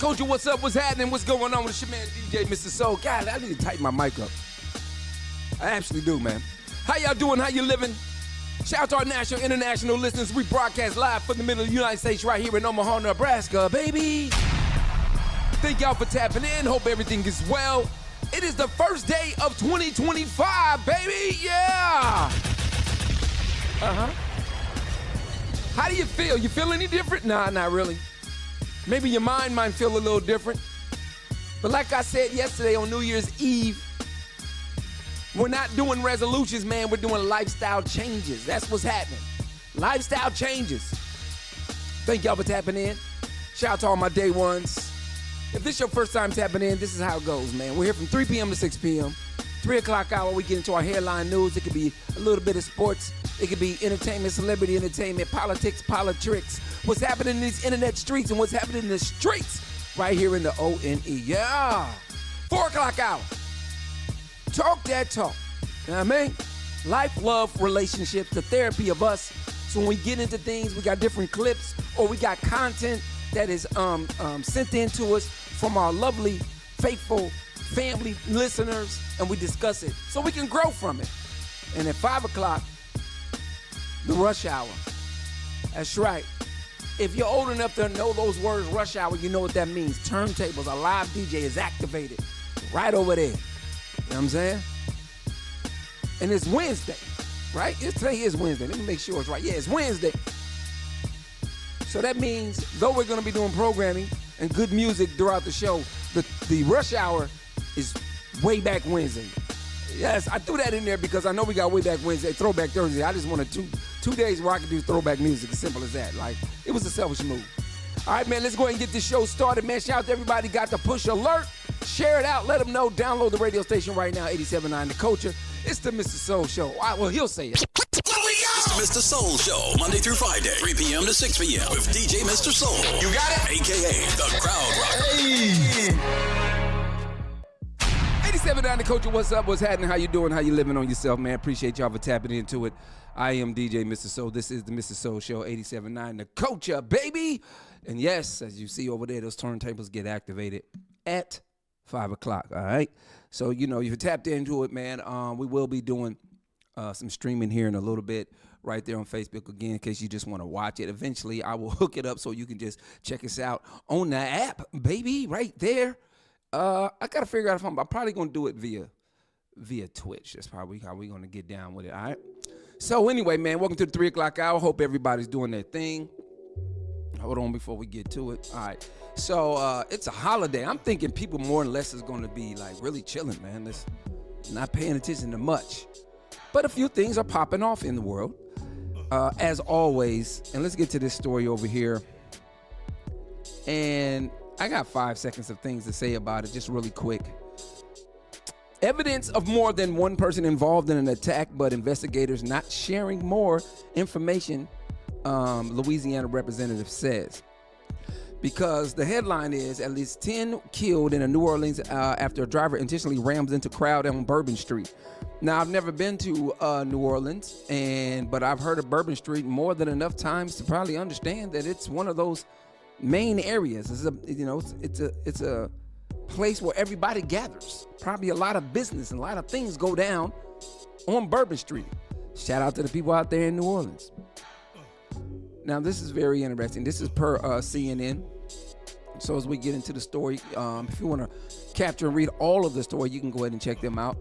Culture, what's up? What's happening? What's going on with your man DJ Mr. Soul? God, I need to tighten my mic up. I actually do, man. How y'all doing? How you living? Shout out to our national, international listeners. We broadcast live from the middle of the United States right here in Omaha, Nebraska, baby. Thank y'all for tapping in. Hope everything is well. It is the first day of 2025, baby. Yeah. How do you feel? You feel any different? Nah, not really. Maybe your mind might feel a little different. But like I said yesterday on New Year's Eve, we're not doing resolutions, man. We're doing lifestyle changes. That's what's happening. Lifestyle changes. Thank y'all for tapping in. Shout out to all my day ones. If this is your first time tapping in, this is how it goes, man. We're here from 3 p.m. to 6 p.m. 3 o'clock hour, we get into our headline news. It could be a little bit of sports. It could be entertainment, celebrity entertainment, politics, politrics. What's happening in these internet streets and what's happening in the streets right here in the ONE. Yeah. 4 o'clock hour. Talk that talk. You know what I mean? Life, love, relationships, the therapy of us. So when we get into things, we got different clips or we got content that is sent in to us from our lovely, faithful family listeners, and we discuss it so we can grow from it. And at 5 o'clock, the rush hour. That's right. If you're old enough to know those words, rush hour, you know what that means. Turntables, a live DJ is activated right over there. You know what I'm saying? And it's Wednesday, right? Today is Wednesday. Let me make sure it's right. Yeah, it's Wednesday. So that means, though we're going to be doing programming and good music throughout the show, the rush hour is way back Wednesday. Yes, I threw that in there because I know we got way back Wednesday, throwback Thursday. I just wanted two days where I could do throwback music, as simple as that. Like, it was a selfish move. All right, man, let's go ahead and get this show started, man. Shout out to everybody got the push alert. Share it out. Let them know. Download the radio station right now, 87.9 The Culture. It's the Mr. Soul Show. All right, well, he'll say it. It's the Mr. Soul Show, Monday through Friday, 3 p.m. to 6 p.m. with DJ Mr. Soul. You got it? A.K.A. The Crowd Rocker. Hey! 87.9 The Culture, what's up? What's happening? How you doing? How you living on yourself, man? Appreciate y'all for tapping into it. I am DJ Mr. Soul. This is the Mr. Soul Show, 87.9 The Culture, baby. And yes, as you see over there, those turntables get activated at 5 o'clock, all right? So, you know, if you tapped into it, man, we will be doing some streaming here in a little bit right there on Facebook again in case you just want to watch it. Eventually, I will hook it up so you can just check us out on the app, baby, right there. I got to figure out if I'm probably going to do it via Twitch. That's probably how we're going to get down with it, all right? So anyway, man, welcome to the 3 o'clock hour. Hope everybody's doing their thing. Hold on before we get to it. All right. So it's a holiday. I'm thinking people more or less is going to be like really chilling, man. This not paying attention to much. But a few things are popping off in the world, as always. And let's get to this story over here. And I got 5 seconds of things to say about it, just really quick. Evidence of more than one person involved in an attack, but investigators not sharing more information, Louisiana representative says. Because the headline is, at least 10 killed in New Orleans after a driver intentionally rams into crowd on Bourbon Street. Now, I've never been to New Orleans, but I've heard of Bourbon Street more than enough times to probably understand that it's one of those main areas. It's a place where everybody gathers. Probably a lot of business and a lot of things go down on Bourbon Street. Shout out to the people out there in New Orleans. Now, this is very interesting. This is per CNN. So as we get into the story, if you want to capture and read all of the story, you can go ahead and check them out.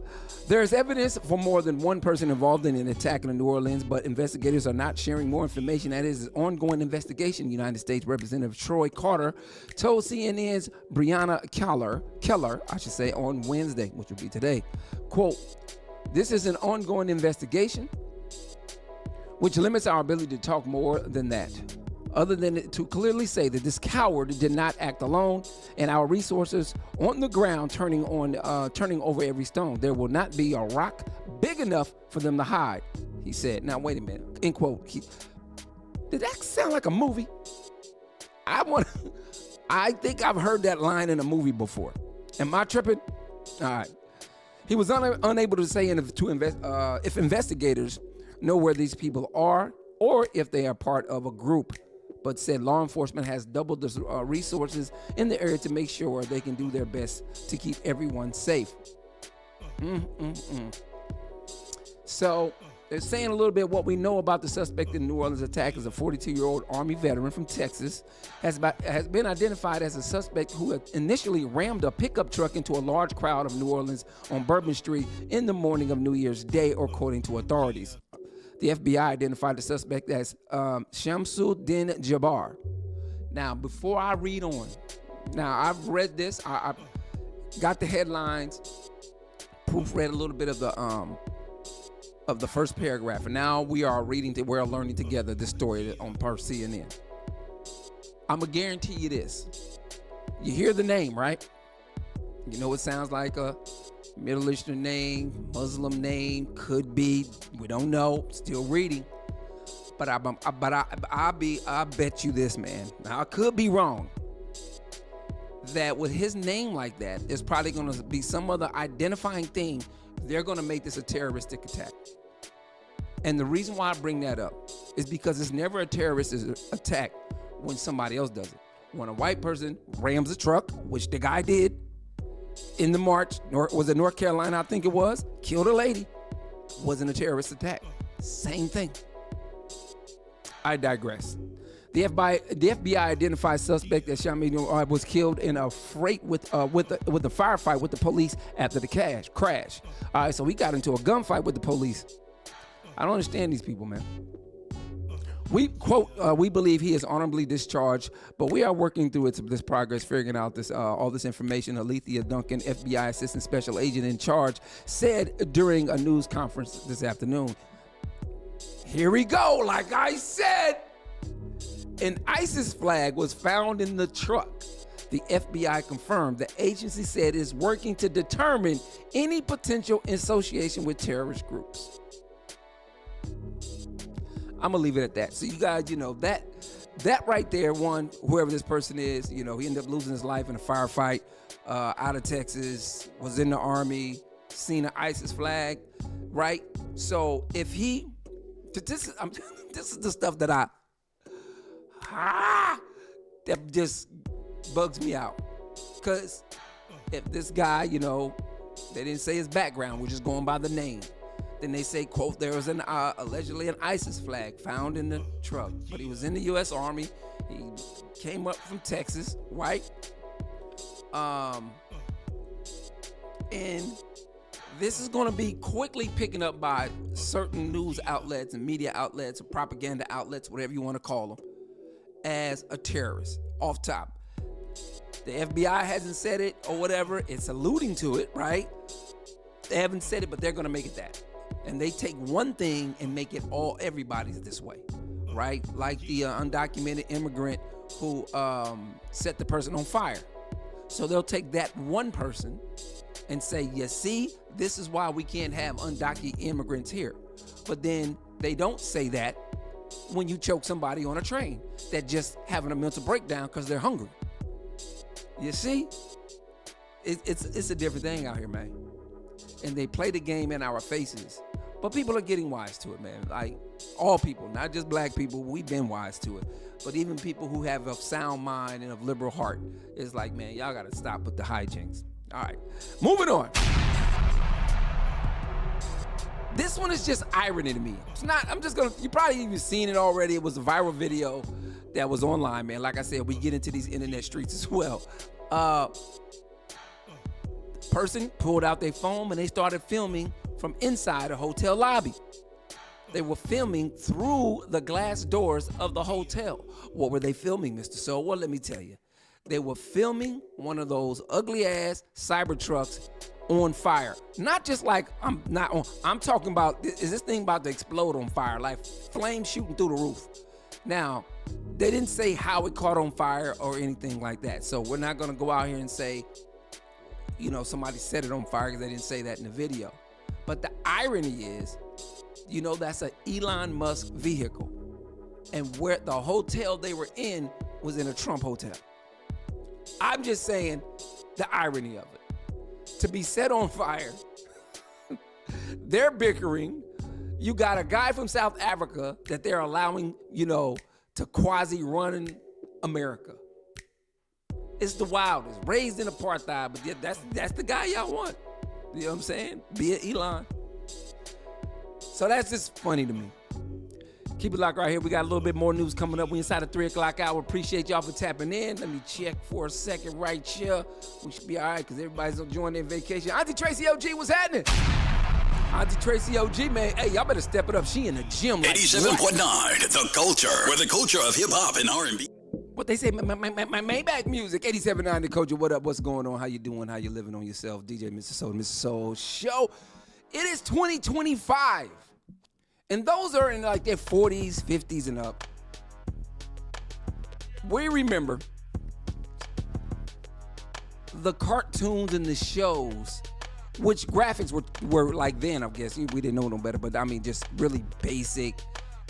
There is evidence for more than one person involved in an attack in New Orleans, but investigators are not sharing more information. That is an ongoing investigation. United States Representative Troy Carter told CNN's Breonna Keller, on Wednesday, which will be today, quote, "This is an ongoing investigation, which limits our ability to talk more than that, other than to clearly say that this coward did not act alone, and our resources on the ground turning over every stone. There will not be a rock big enough for them to hide," he said. Now, wait a minute, end quote. Did that sound like a movie? I think I've heard that line in a movie before. Am I tripping? All right. He was unable to say if investigators know where these people are or if they are part of a group but said law enforcement has doubled the resources in the area to make sure they can do their best to keep everyone safe. So they're saying a little bit what we know about the suspect in the New Orleans attack is a 42-year-old Army veteran from Texas, has been identified as a suspect who had initially rammed a pickup truck into a large crowd of New Orleans on Bourbon Street in the morning of New Year's Day, according to authorities. The FBI identified the suspect as Shamsuddin Jabbar. Now, before I read on, now I've read this, I got the headlines, proofread a little bit of the first paragraph, and now we're learning together this story on per CNN. I'm gonna guarantee you this. You hear the name, right? You know it sounds like a Middle Eastern name, Muslim name, could be. We don't know. Still reading. But I bet you this, man. Now I could be wrong. That with his name like that, there's probably going to be some other identifying thing. They're going to make this a terroristic attack. And the reason why I bring that up is because it's never a terrorist attack when somebody else does it. When a white person rams a truck, which the guy did in the march, was it North Carolina, I think it was, killed a lady, wasn't a terrorist attack. Same thing. I digress. The FBI identified suspect that Shamsuddin was killed in a freight with a firefight with the police after the crash. All right, so he got into a gunfight with the police. I don't understand these people, man. We believe he is honorably discharged, but we are working through this progress, figuring out all this information. Alethea Duncan, FBI Assistant Special Agent in charge, said during a news conference this afternoon. Here we go, like I said. An ISIS flag was found in the truck. The FBI confirmed. The agency said it is working to determine any potential association with terrorist groups. I'm gonna leave it at that. So you guys, that right there, whoever this person is, he ended up losing his life in a firefight out of Texas, was in the Army, seen an ISIS flag, right? So if this is the stuff that that just bugs me out. Because if this guy, they didn't say his background, we're just going by the name. Then they say, quote, there was allegedly an ISIS flag found in the truck, but he was in the U.S. Army. He came up from Texas, right? And this is going to be quickly picking up by certain news outlets and media outlets or propaganda outlets, whatever you want to call them, as a terrorist off top. The FBI hasn't said it or whatever. It's alluding to it, right? They haven't said it, but they're going to make it that. And they take one thing and make it everybody's this way, right? Like the undocumented immigrant who set the person on fire. So they'll take that one person and say, you see, this is why we can't have undocumented immigrants here. But then they don't say that when you choke somebody on a train that just having a mental breakdown because they're hungry. You see, it's a different thing out here, man. And they play the game in our faces. But people are getting wise to it, man. Like, all people, not just black people, we've been wise to it. But even people who have a sound mind and a liberal heart, it's like, man, y'all got to stop with the hijinks. All right, moving on. This one is just irony to me. It's not, you probably even seen it already. It was a viral video that was online, man. Like I said, we get into these internet streets as well. Person pulled out their phone and they started filming from inside a hotel lobby. They were filming through the glass doors of the hotel. What were they filming, Mr. Soul? Well, let me tell you. They were filming one of those ugly ass cyber trucks on fire. Not just like I'm talking about, is this thing about to explode on fire? Like flames shooting through the roof. Now, they didn't say how it caught on fire or anything like that. So we're not gonna go out here and say, somebody set it on fire, because they didn't say that in the video. But the irony is, that's an Elon Musk vehicle. And where the hotel they were in was in a Trump hotel. I'm just saying the irony of it. To be set on fire, they're bickering. You got a guy from South Africa that they're allowing, to to quasi-running America. It's the wildest. Raised in apartheid, but that's the guy y'all want. You know what I'm saying? Be it Elon. So that's just funny to me. Keep it locked right here. We got a little bit more news coming up. We inside the 3 o'clock hour. Appreciate y'all for tapping in. Let me check for a second right here. We should be all right because everybody's enjoying their vacation. Auntie Tracy OG, what's happening? Auntie Tracy OG, man. Hey, y'all better step it up. She in the gym. 87.9, The Culture, where the culture of hip-hop and R&B. What they say, my Maybach music. 87.9 The Culture, what up? What's going on? How you doing? How you living on yourself? DJ Mr. Soul, Mr. Soul Show. It is 2025. And those are in like their 40s, 50s, and up. We remember the cartoons and the shows, which graphics were like then, I guess. We didn't know no better, but I mean, just really basic,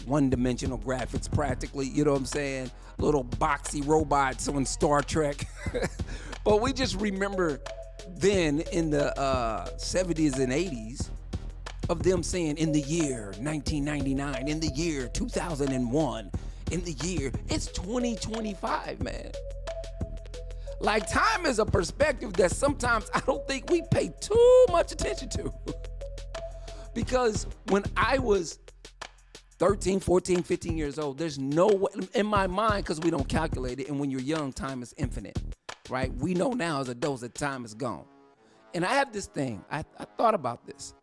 one-dimensional graphics practically, you know what I'm saying? Little boxy robots on Star Trek. But we just remember then in the 70s and 80s, of them saying in the year 1999, in the year 2001, in the year, it's 2025, man. Like, time is a perspective that sometimes I don't think we pay too much attention to. Because when I was 13, 14, 15 years old, there's no way, in my mind, because we don't calculate it, and when you're young, time is infinite, right? We know now as adults that time is gone. And I have this thing, I thought about this.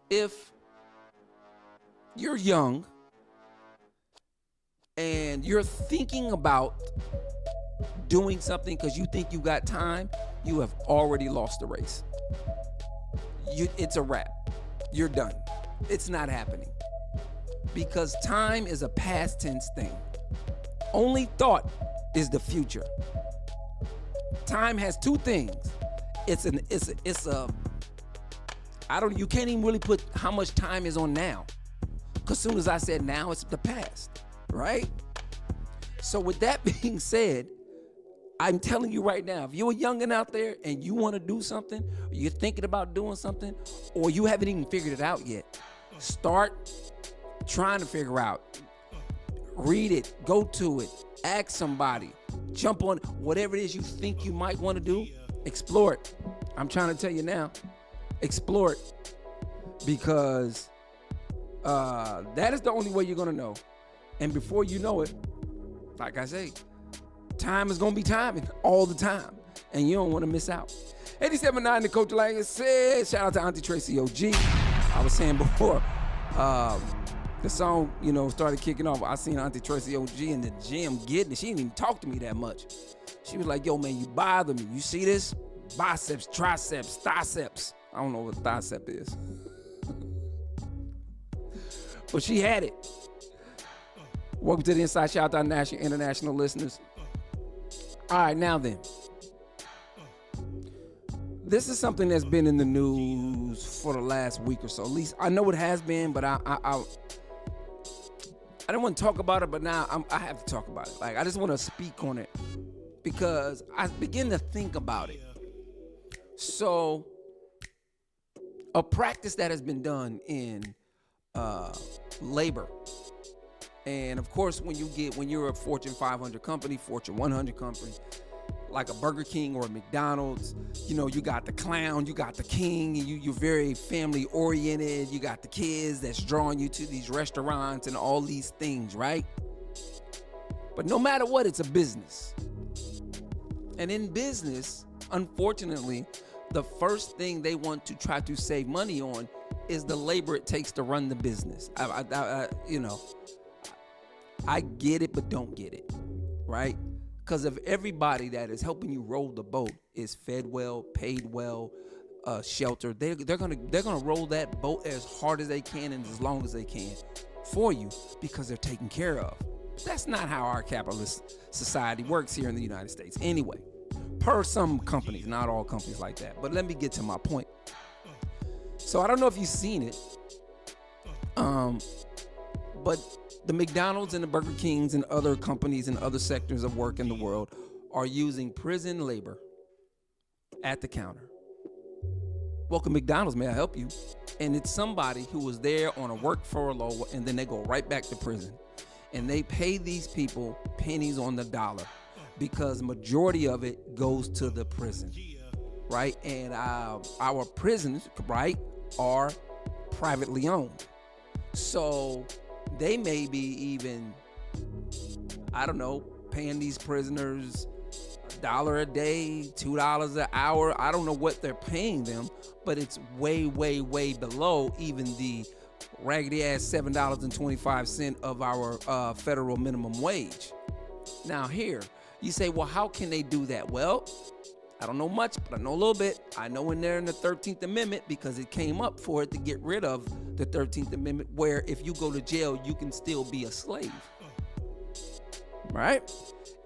If you're young and you're thinking about doing something because you think you got time, you have already lost the race. It's a wrap. You're done. It's not happening. Because time is a past tense thing. Only thought is the future. Time has two things. You can't even really put how much time is on now. Because soon as I said now, it's the past, right? So with that being said, I'm telling you right now, if you're a youngin' out there and you want to do something, or you're thinking about doing something, or you haven't even figured it out yet, start trying to figure out. Read it, go to it, ask somebody, jump on whatever it is you think you might want to do, explore it. I'm trying to tell you now, explore it, because that is the only way you're gonna know. And before you know it, like I say, time is gonna be timing all the time, and you don't want to miss out. 87.9 The Culture, like I said, shout out to Auntie Tracy OG. I was saying before, the song, started kicking off. I seen Auntie Tracy OG in the gym getting it. She didn't even talk to me that much. She was like, yo, man, you bother me. You see this? Biceps, triceps, triceps. I don't know what tricep is. But she had it. Welcome to the Inside. Shout out to our international listeners. All right, now then. This is something that's been in the news for the last week or so. At least I know it has been, but I didn't want to talk about it, but now I have to talk about it. Like, I just want to speak on it because I begin to think about it. So, a practice that has been done in labor, and of course, when you're a Fortune 500 company, Fortune 100 company, like a Burger King or a McDonald's, you got the clown, you got the king, and you're very family oriented. You got the kids that's drawing you to these restaurants and all these things, right? But no matter what, it's a business. And in business, unfortunately, the first thing they want to try to save money on is the labor it takes to run the business. I get it, but don't get it, right? Because if everybody that is helping you roll the boat is fed well, paid well, sheltered, they're gonna roll that boat as hard as they can and as long as they can for you because they're taken care of. But that's not how our capitalist society works here in the United States anyway. Per some companies, not all companies like that. But let me get to my point. So I don't know if you've seen it, but the McDonald's and the Burger Kings and other companies and other sectors of work in the world are using prison labor at the counter. Welcome, McDonald's, may I help you? And it's somebody who was there on a work furlough and then they go right back to prison. and they pay these people pennies on the dollar because majority of it goes to the prison, right? And our prisons, right, are privately owned. So they may be even, I don't know, paying these prisoners $1 a day, $2 an hour. I don't know what they're paying them, but it's way, way, way below even the raggedy ass $7.25 of our federal minimum wage. Now here, you say, well, how can they do that? Well, I don't know much, but I know a little bit. I know in there in the 13th Amendment, because it came up for it to get rid of the 13th Amendment, where if you go to jail, you can still be a slave, right?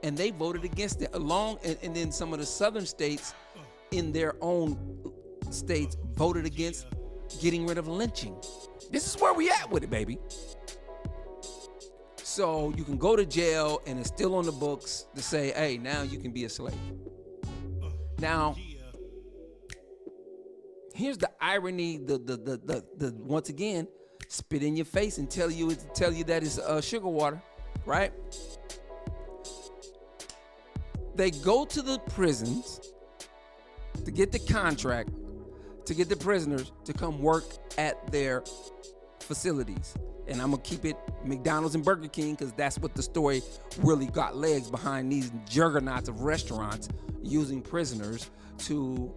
And they voted against it and then some of the southern states in their own states voted against getting rid of lynching. This is where we at with it, baby. So you can go to jail and it's still on the books to say, hey, now you can be a slave. Now, here's the irony, the once again, spit in your face and tell you that it's sugar water, right? They go to the prisons to get the contract to get the prisoners to come work at their facilities. And I'm gonna keep it McDonald's and Burger King, because that's what the story really got legs behind, these juggernauts of restaurants using prisoners to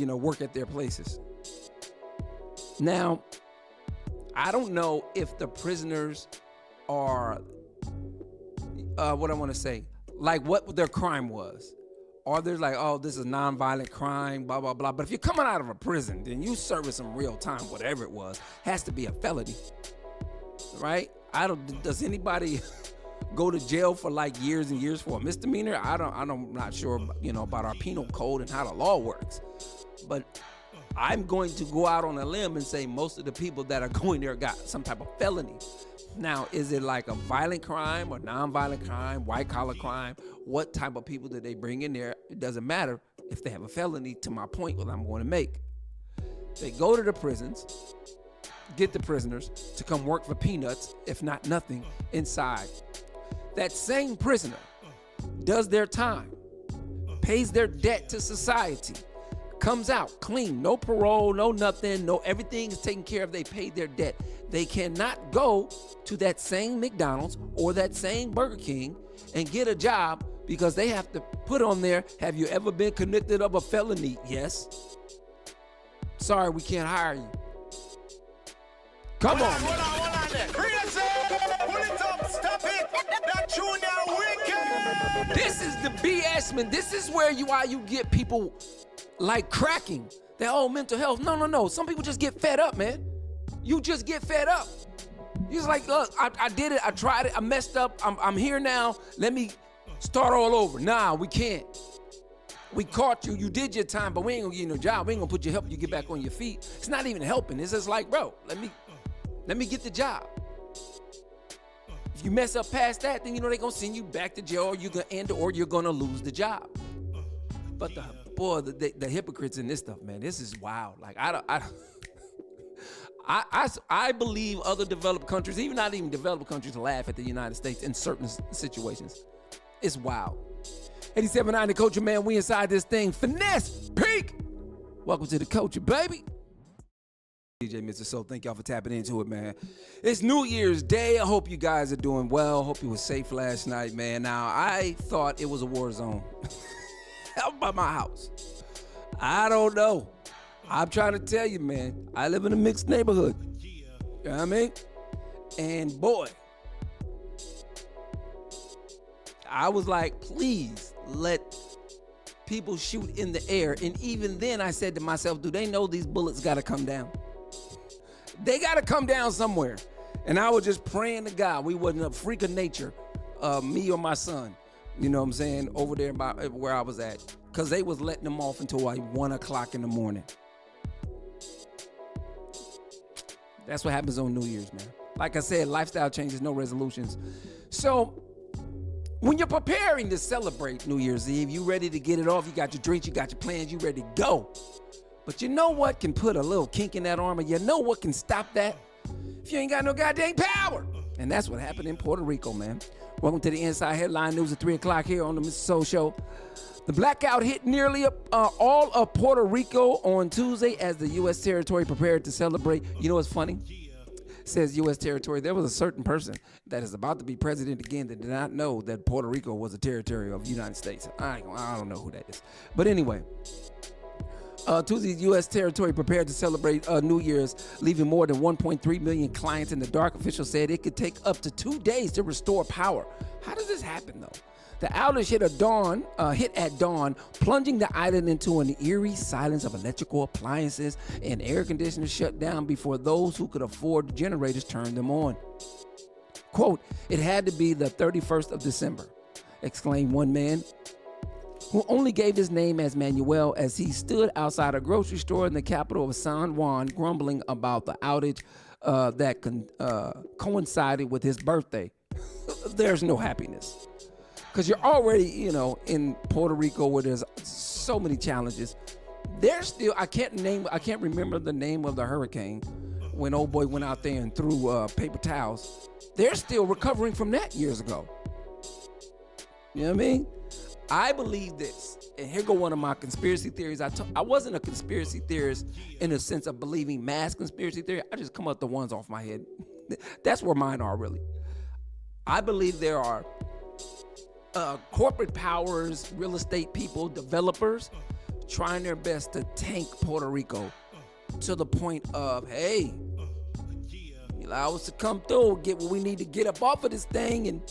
work at their places. Now, I don't know if the prisoners are what I want to say, like what their crime was. Or they're like, oh, this is nonviolent crime, blah, blah, blah. But if you're coming out of a prison, then you serving some real time, whatever it was, has to be a felony, right? Does anybody go to jail for like years and years for a misdemeanor? I'm not sure, about our penal code and how the law works. But I'm going to go out on a limb and say most of the people that are going there got some type of felony. Now, is it like a violent crime or nonviolent crime, white-collar crime? What type of people did they bring in there? It doesn't matter if they have a felony, to my point, what I'm going to make. They go to the prisons, get the prisoners to come work for peanuts, if not nothing, inside. That same prisoner does their time, pays their debt to society, comes out clean, no parole, no nothing, no, everything is taken care of. They paid their debt. They cannot go to that same McDonald's or that same Burger King and get a job because they have to put on there, have you ever been convicted of a felony? Yes. Sorry, we can't hire you. Come on. Hold on. Pull it up, stop it. That tune now wicked. This is the BS, man. This is why you get people like cracking. Their own mental health. No. Some people just get fed up, man. You just get fed up. You're like, look, I did it. I tried it. I messed up. I'm here now. Let me start all over. Nah, we can't. We caught you. You did your time, but we ain't gonna give you no job. We ain't gonna put you help you get back on your feet. It's not even helping. It's just like, bro, let me get the job. If you mess up past that, then they're gonna send you back to jail, or you're gonna lose the job. But the hypocrites in this stuff, man, this is wild. Like I believe other developed countries, even not even developed countries, laugh at the United States in certain situations. It's wild. 87.9 The Culture, man. We inside this thing. Finesse Peak. Welcome to the Culture, baby. DJ Mr. Soul, thank y'all for tapping into it, man. It's New Year's Day. I hope you guys are doing well. Hope you were safe last night, man. Now, I thought it was a war zone out by my house. I don't know. I'm trying to tell you, man, I live in a mixed neighborhood. You know what I mean? And boy, I was like, please let people shoot in the air. And even then I said to myself, do they know these bullets got to come down? They got to come down somewhere. And I was just praying to God we wasn't a freak of nature, me or my son, you know what I'm saying, over there where I was at. Because they was letting them off until like 1 o'clock in the morning. That's what happens on New Year's, man. Like I said, lifestyle changes, no resolutions. So when you're preparing to celebrate New Year's Eve, you ready to get it off, you got your drinks, you got your plans, you ready to go. But you know what can put a little kink in that armor? You know what can stop that? If you ain't got no goddamn power. And that's what happened in Puerto Rico, man. Welcome to the Inside Headline News at 3 o'clock here on the Mr. Soul Show. The blackout hit nearly all of Puerto Rico on Tuesday as the U.S. territory prepared to celebrate. You know what's funny? It says U.S. territory. There was a certain person that is about to be president again that did not know that Puerto Rico was a territory of the United States. I don't know who that is. But anyway, Tuesday's U.S. territory prepared to celebrate New Year's, leaving more than 1.3 million clients in the dark. Officials said it could take up to 2 days to restore power. How does this happen, though? The outage hit at dawn, plunging the island into an eerie silence of electrical appliances and air conditioners shut down before those who could afford generators turned them on. Quote, "It had to be the 31st of December, exclaimed one man, who only gave his name as Manuel as he stood outside a grocery store in the capital of San Juan, grumbling about the outage that coincided with his birthday." There's no happiness. Because you're already, in Puerto Rico where there's so many challenges. There's still, I can't remember the name of the hurricane when old boy went out there and threw paper towels. They're still recovering from that years ago. You know what I mean? I believe this, and here go one of my conspiracy theories. I wasn't a conspiracy theorist in the sense of believing mass conspiracy theory. I just come up with the ones off my head. That's where mine are, really. I believe there are corporate powers, real estate people, developers trying their best to tank Puerto Rico to the point of, hey, allow us to come through, get what we need to get up off of this thing, and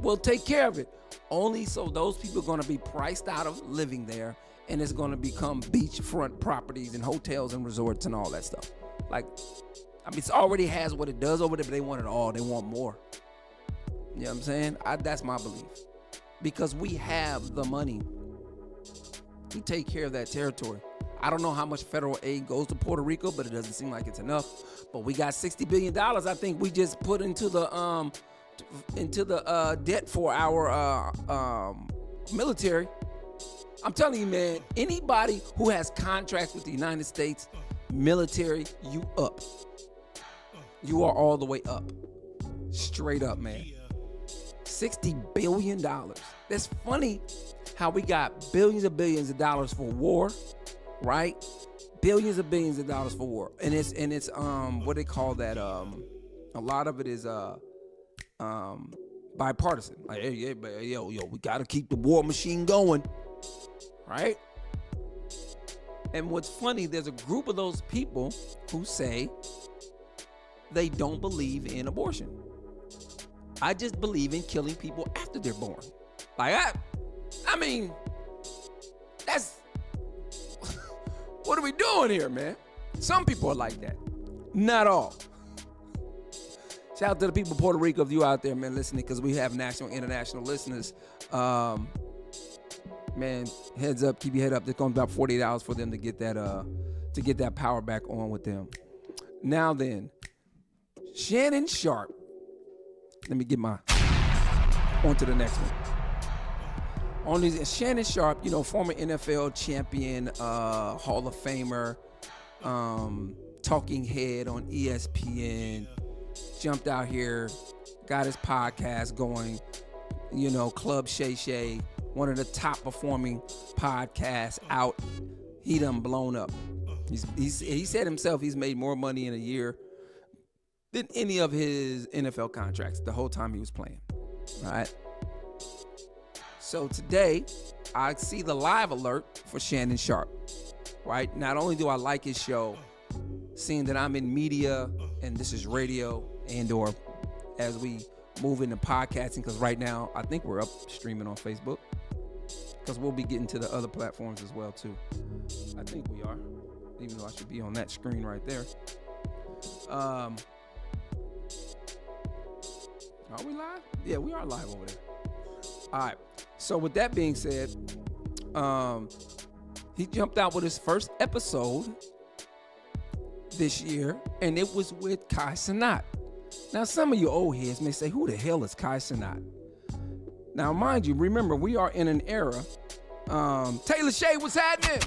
we'll take care of it. Only so those people are going to be priced out of living there, and it's going to become beachfront properties and hotels and resorts and all that stuff. It already has what it does over there, but they want it all. They want more. You know what I'm saying? That's my belief. Because we have the money to take care of that territory. I don't know how much federal aid goes to Puerto Rico, but it doesn't seem like it's enough. But we got $60 billion, I think we just put into the debt for our military. I'm telling you, man, anybody who has contracts with the United States military, you up. You are all the way up. Straight up, man. $60 billion. That's funny how we got billions of dollars for war, right? Billions of dollars for war. And it's what they call that, a lot of it is bipartisan. Like, hey, we gotta keep the war machine going, right? And what's funny, there's a group of those people who say they don't believe in abortion. I just believe in killing people after they're born. I mean, that's, what are we doing here, man? Some people are like that. Not all. Shout out to the people of Puerto Rico, if you out there, man, listening, because we have national, international listeners. Man, heads up, keep your head up. It's going to be about 48 hours for them to get that power back on with them. Now then, Shannon Sharpe. Let me get on to the next one. Shannon Sharpe, former NFL champion, Hall of Famer, talking head on ESPN, jumped out here, got his podcast going, Club Shay Shay, one of the top performing podcasts out. He done blown up. He said himself he's made more money in a year than any of his NFL contracts the whole time he was playing. All right. So today, I see the live alert for Shannon Sharpe. Right. Not only do I like his show, seeing that I'm in media and this is radio and/or as we move into podcasting, because right now I think we're up streaming on Facebook, because we'll be getting to the other platforms as well too. I think we are, even though I should be on that screen right there. Are we live? Yeah, we are live over there. All right. So with that being said, he jumped out with his first episode this year, and it was with Kai Cenat. Now, some of you old heads may say, who the hell is Kai Cenat? Now, mind you, remember, we are in an era. Taylor Shea, what's happening?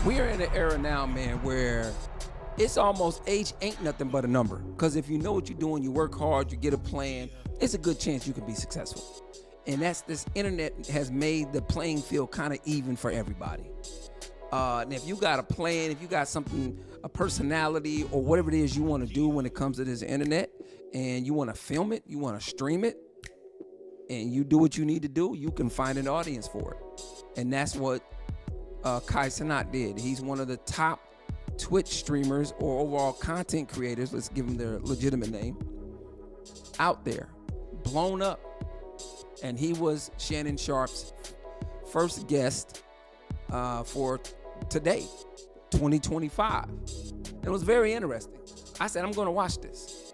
We are in an era now, man, where it's almost age ain't nothing but a number. Because if you know what you're doing, you work hard, you get a plan, it's a good chance you can be successful. And this internet has made the playing field kind of even for everybody. And if you got a plan, if you got something, a personality or whatever it is you want to do when it comes to this internet, and you want to film it, you want to stream it, and you do what you need to do, you can find an audience for it. And that's what Kai Cenat did. He's one of the top Twitch streamers or overall content creators, let's give him their legitimate name, out there, blown up. And he was Shannon Sharp's first guest for today, 2025. And it was very interesting. I said, I'm going to watch this.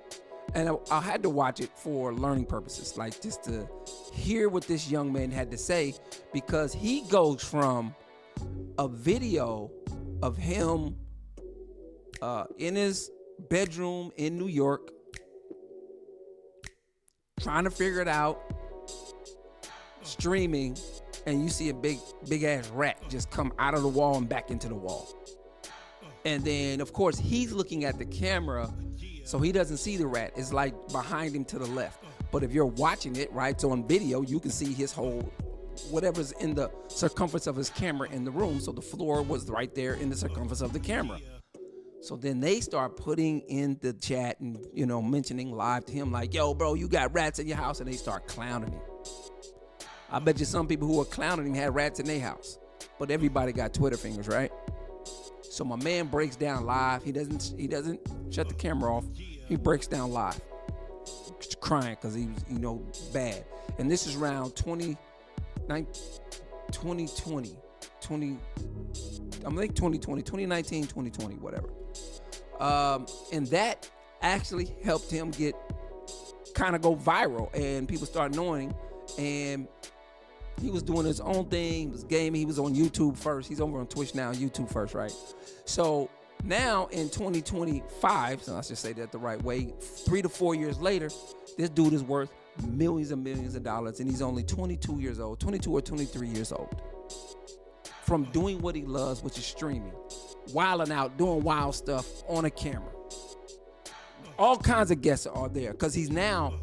And I had to watch it for learning purposes, like just to hear what this young man had to say, because he goes from a video of him in his bedroom in New York, trying to figure it out, streaming, and you see a big ass rat just come out of the wall and back into the wall. And then, of course, he's looking at the camera, so he doesn't see the rat. It's like behind him to the left. But if you're watching it, right, so on video, you can see his whole, whatever's in the circumference of his camera in the room. So the floor was right there in the circumference of the camera. So then they start putting in the chat and, you know, mentioning live to him like, yo, bro, you got rats in your house, and they start clowning him. I bet you some people who were clowning him had rats in their house, but everybody got Twitter fingers, right? So my man breaks down live. He doesn't shut the camera off. He breaks down live, crying because he was, you know, bad. And this is around 2020, I think 2019, 2020, whatever. And that actually helped him get kind of go viral, and people started knowing. And he was doing his own thing, he was gaming, he was on YouTube first. He's over on Twitch now, YouTube first, right? So now in 2025, so let's just say that the right way, 3 to 4 years later, this dude is worth millions and millions of dollars, and he's only 22 years old, 22 or 23 years old. From doing what he loves, which is streaming, wilding out, doing wild stuff on a camera. All kinds of guests are there, because he's now,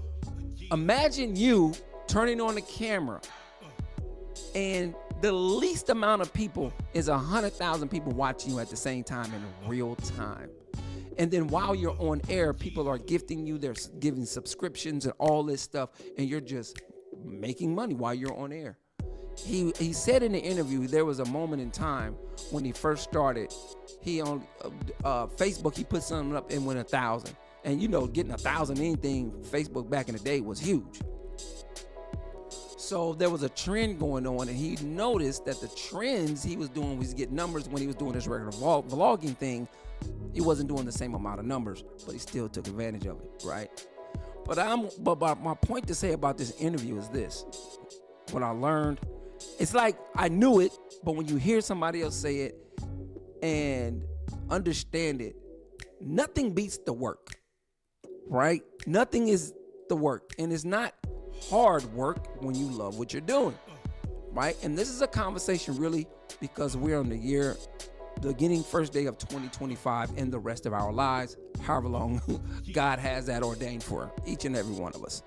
imagine you turning on the camera, and the least amount of people is 100,000 people watching you at the same time in real time. And then while you're on air, people are gifting you, they're giving subscriptions and all this stuff, and you're just making money while you're on air. He said in the interview, there was a moment in time when he first started, he on Facebook, he put something up and went 1,000. And you know, getting 1,000 anything, Facebook back in the day was huge. So there was a trend going on, and he noticed that the trends he was doing was get numbers when he was doing his regular vlogging thing. He wasn't doing the same amount of numbers, but he still took advantage of it, right? But my point to say about this interview is this. What I learned, it's like I knew it, but when you hear somebody else say it and understand it, nothing beats the work, right? Nothing is the work, and it's not hard work when you love what you're doing, right? And this is a conversation really because we're on the beginning first day of 2025 and the rest of our lives, however long God has that ordained for each and every one of us.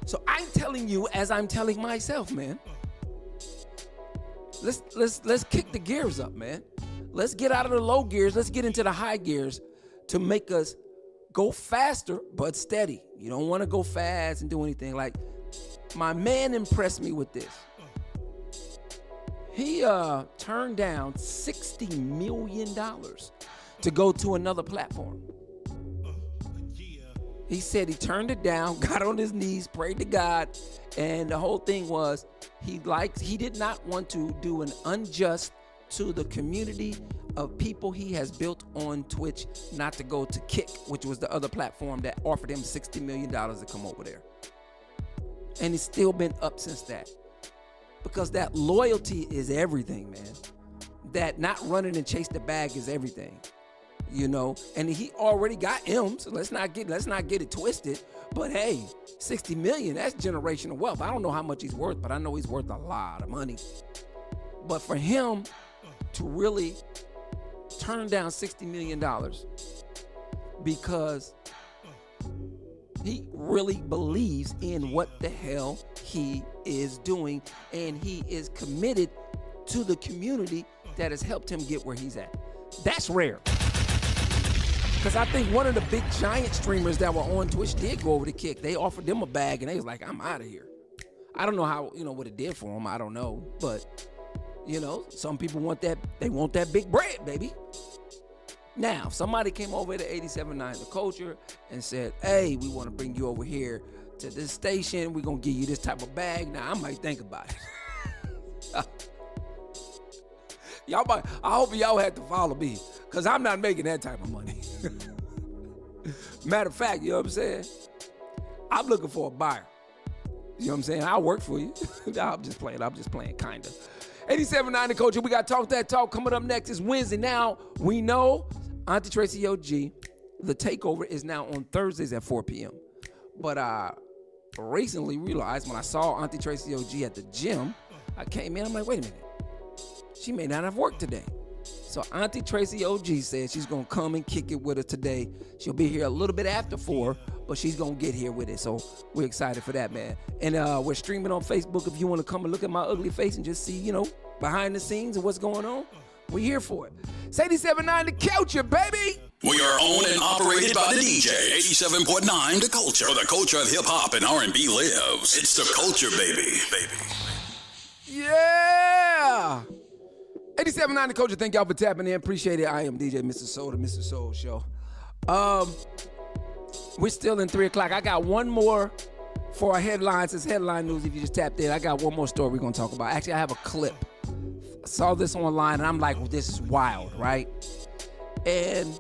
So I'm telling you, as I'm telling myself, man, let's kick the gears up, man. Let's get out of the low gears. Let's get into the high gears to make us go faster, but steady. You don't want to go fast and do anything. Like, my man impressed me with this. He turned down $60 million to go to another platform. He said he turned it down, got on his knees, prayed to God, and the whole thing was he did not want to do an unjust to the community of people he has built on Twitch, not to go to Kick, which was the other platform that offered him $60 million to come over there. And it's still been up since that. Because that loyalty is everything, man. That not running and chase the bag is everything. You know, and he already got M's. So let's not get it twisted. But hey, 60 million, that's generational wealth. I don't know how much he's worth, but I know he's worth a lot of money. But for him to really turned down $60 million because he really believes in what the hell he is doing, and he is committed to the community that has helped him get where he's at. That's rare. Because I think one of the big giant streamers that were on Twitch did go over to Kick. They offered them a bag, and they was like, I'm out of here. I don't know how, what it did for them. I don't know. But, some people want that. They want that big bread, baby. Now, somebody came over to 87.9 The Culture and said, hey, we want to bring you over here to this station. We're going to give you this type of bag. Now, I might think about it. I hope y'all had to follow me, because I'm not making that type of money. Matter of fact, you know what I'm saying? I'm looking for a buyer. You know what I'm saying? I'll work for you. I'm just playing, kind of. 87.9 The Culture, we got Talk That Talk coming up next. It's Wednesday. Now, we know Auntie Tracy OG, the takeover is now on Thursdays at 4 p.m. But I recently realized when I saw Auntie Tracy OG at the gym, I came in, I'm like, wait a minute. She may not have work today. So Auntie Tracy OG said she's going to come and kick it with us today. She'll be here a little bit after 4, but she's going to get here with it. So we're excited for that, man. And we're streaming on Facebook if you want to come and look at my ugly face and just see, behind the scenes and what's going on. We're here for it. It's 87.9 The Culture, baby. We are owned and operated by the DJ. 87.9 The Culture. Where the culture of hip-hop and R&B lives. It's The Culture, baby. Yeah. 87.9 The Culture, thank y'all for tapping in. Appreciate it. I am DJ Mr. Soul, the Mr. Soul Show. We're still in 3 o'clock. I got one more for our headlines. It's headline news. If you just tapped in, I got one more story we're going to talk about. Actually, I have a clip. I saw this online, and I'm like, well, this is wild, right? And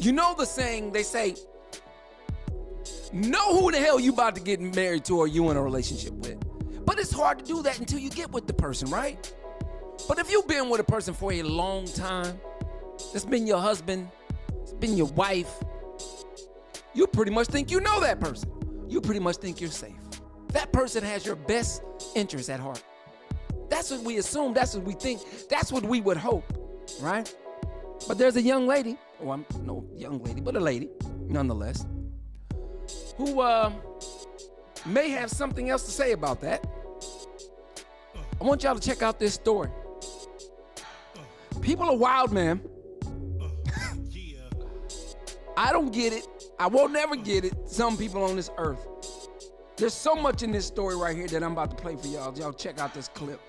you know the saying, they say, know who the hell you about to get married to or you in a relationship with. But it's hard to do that until you get with the person, right? But if you've been with a person for a long time, it's been your husband, it's been your wife, you pretty much think you know that person. You pretty much think you're safe. That person has your best interest at heart. That's what we assume, that's what we think, that's what we would hope, right? But there's a young lady, no young lady, but a lady, nonetheless, who may have something else to say about that. I want y'all to check out this story. People are wild, man. I don't get it. I won't never get it. Some people on this earth. There's so much in this story right here that I'm about to play for y'all. Y'all check out this clip.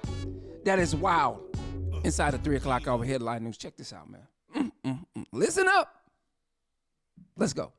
That is wild. Inside the 3 o'clock hour headline news. Check this out, man. Listen up. Let's go.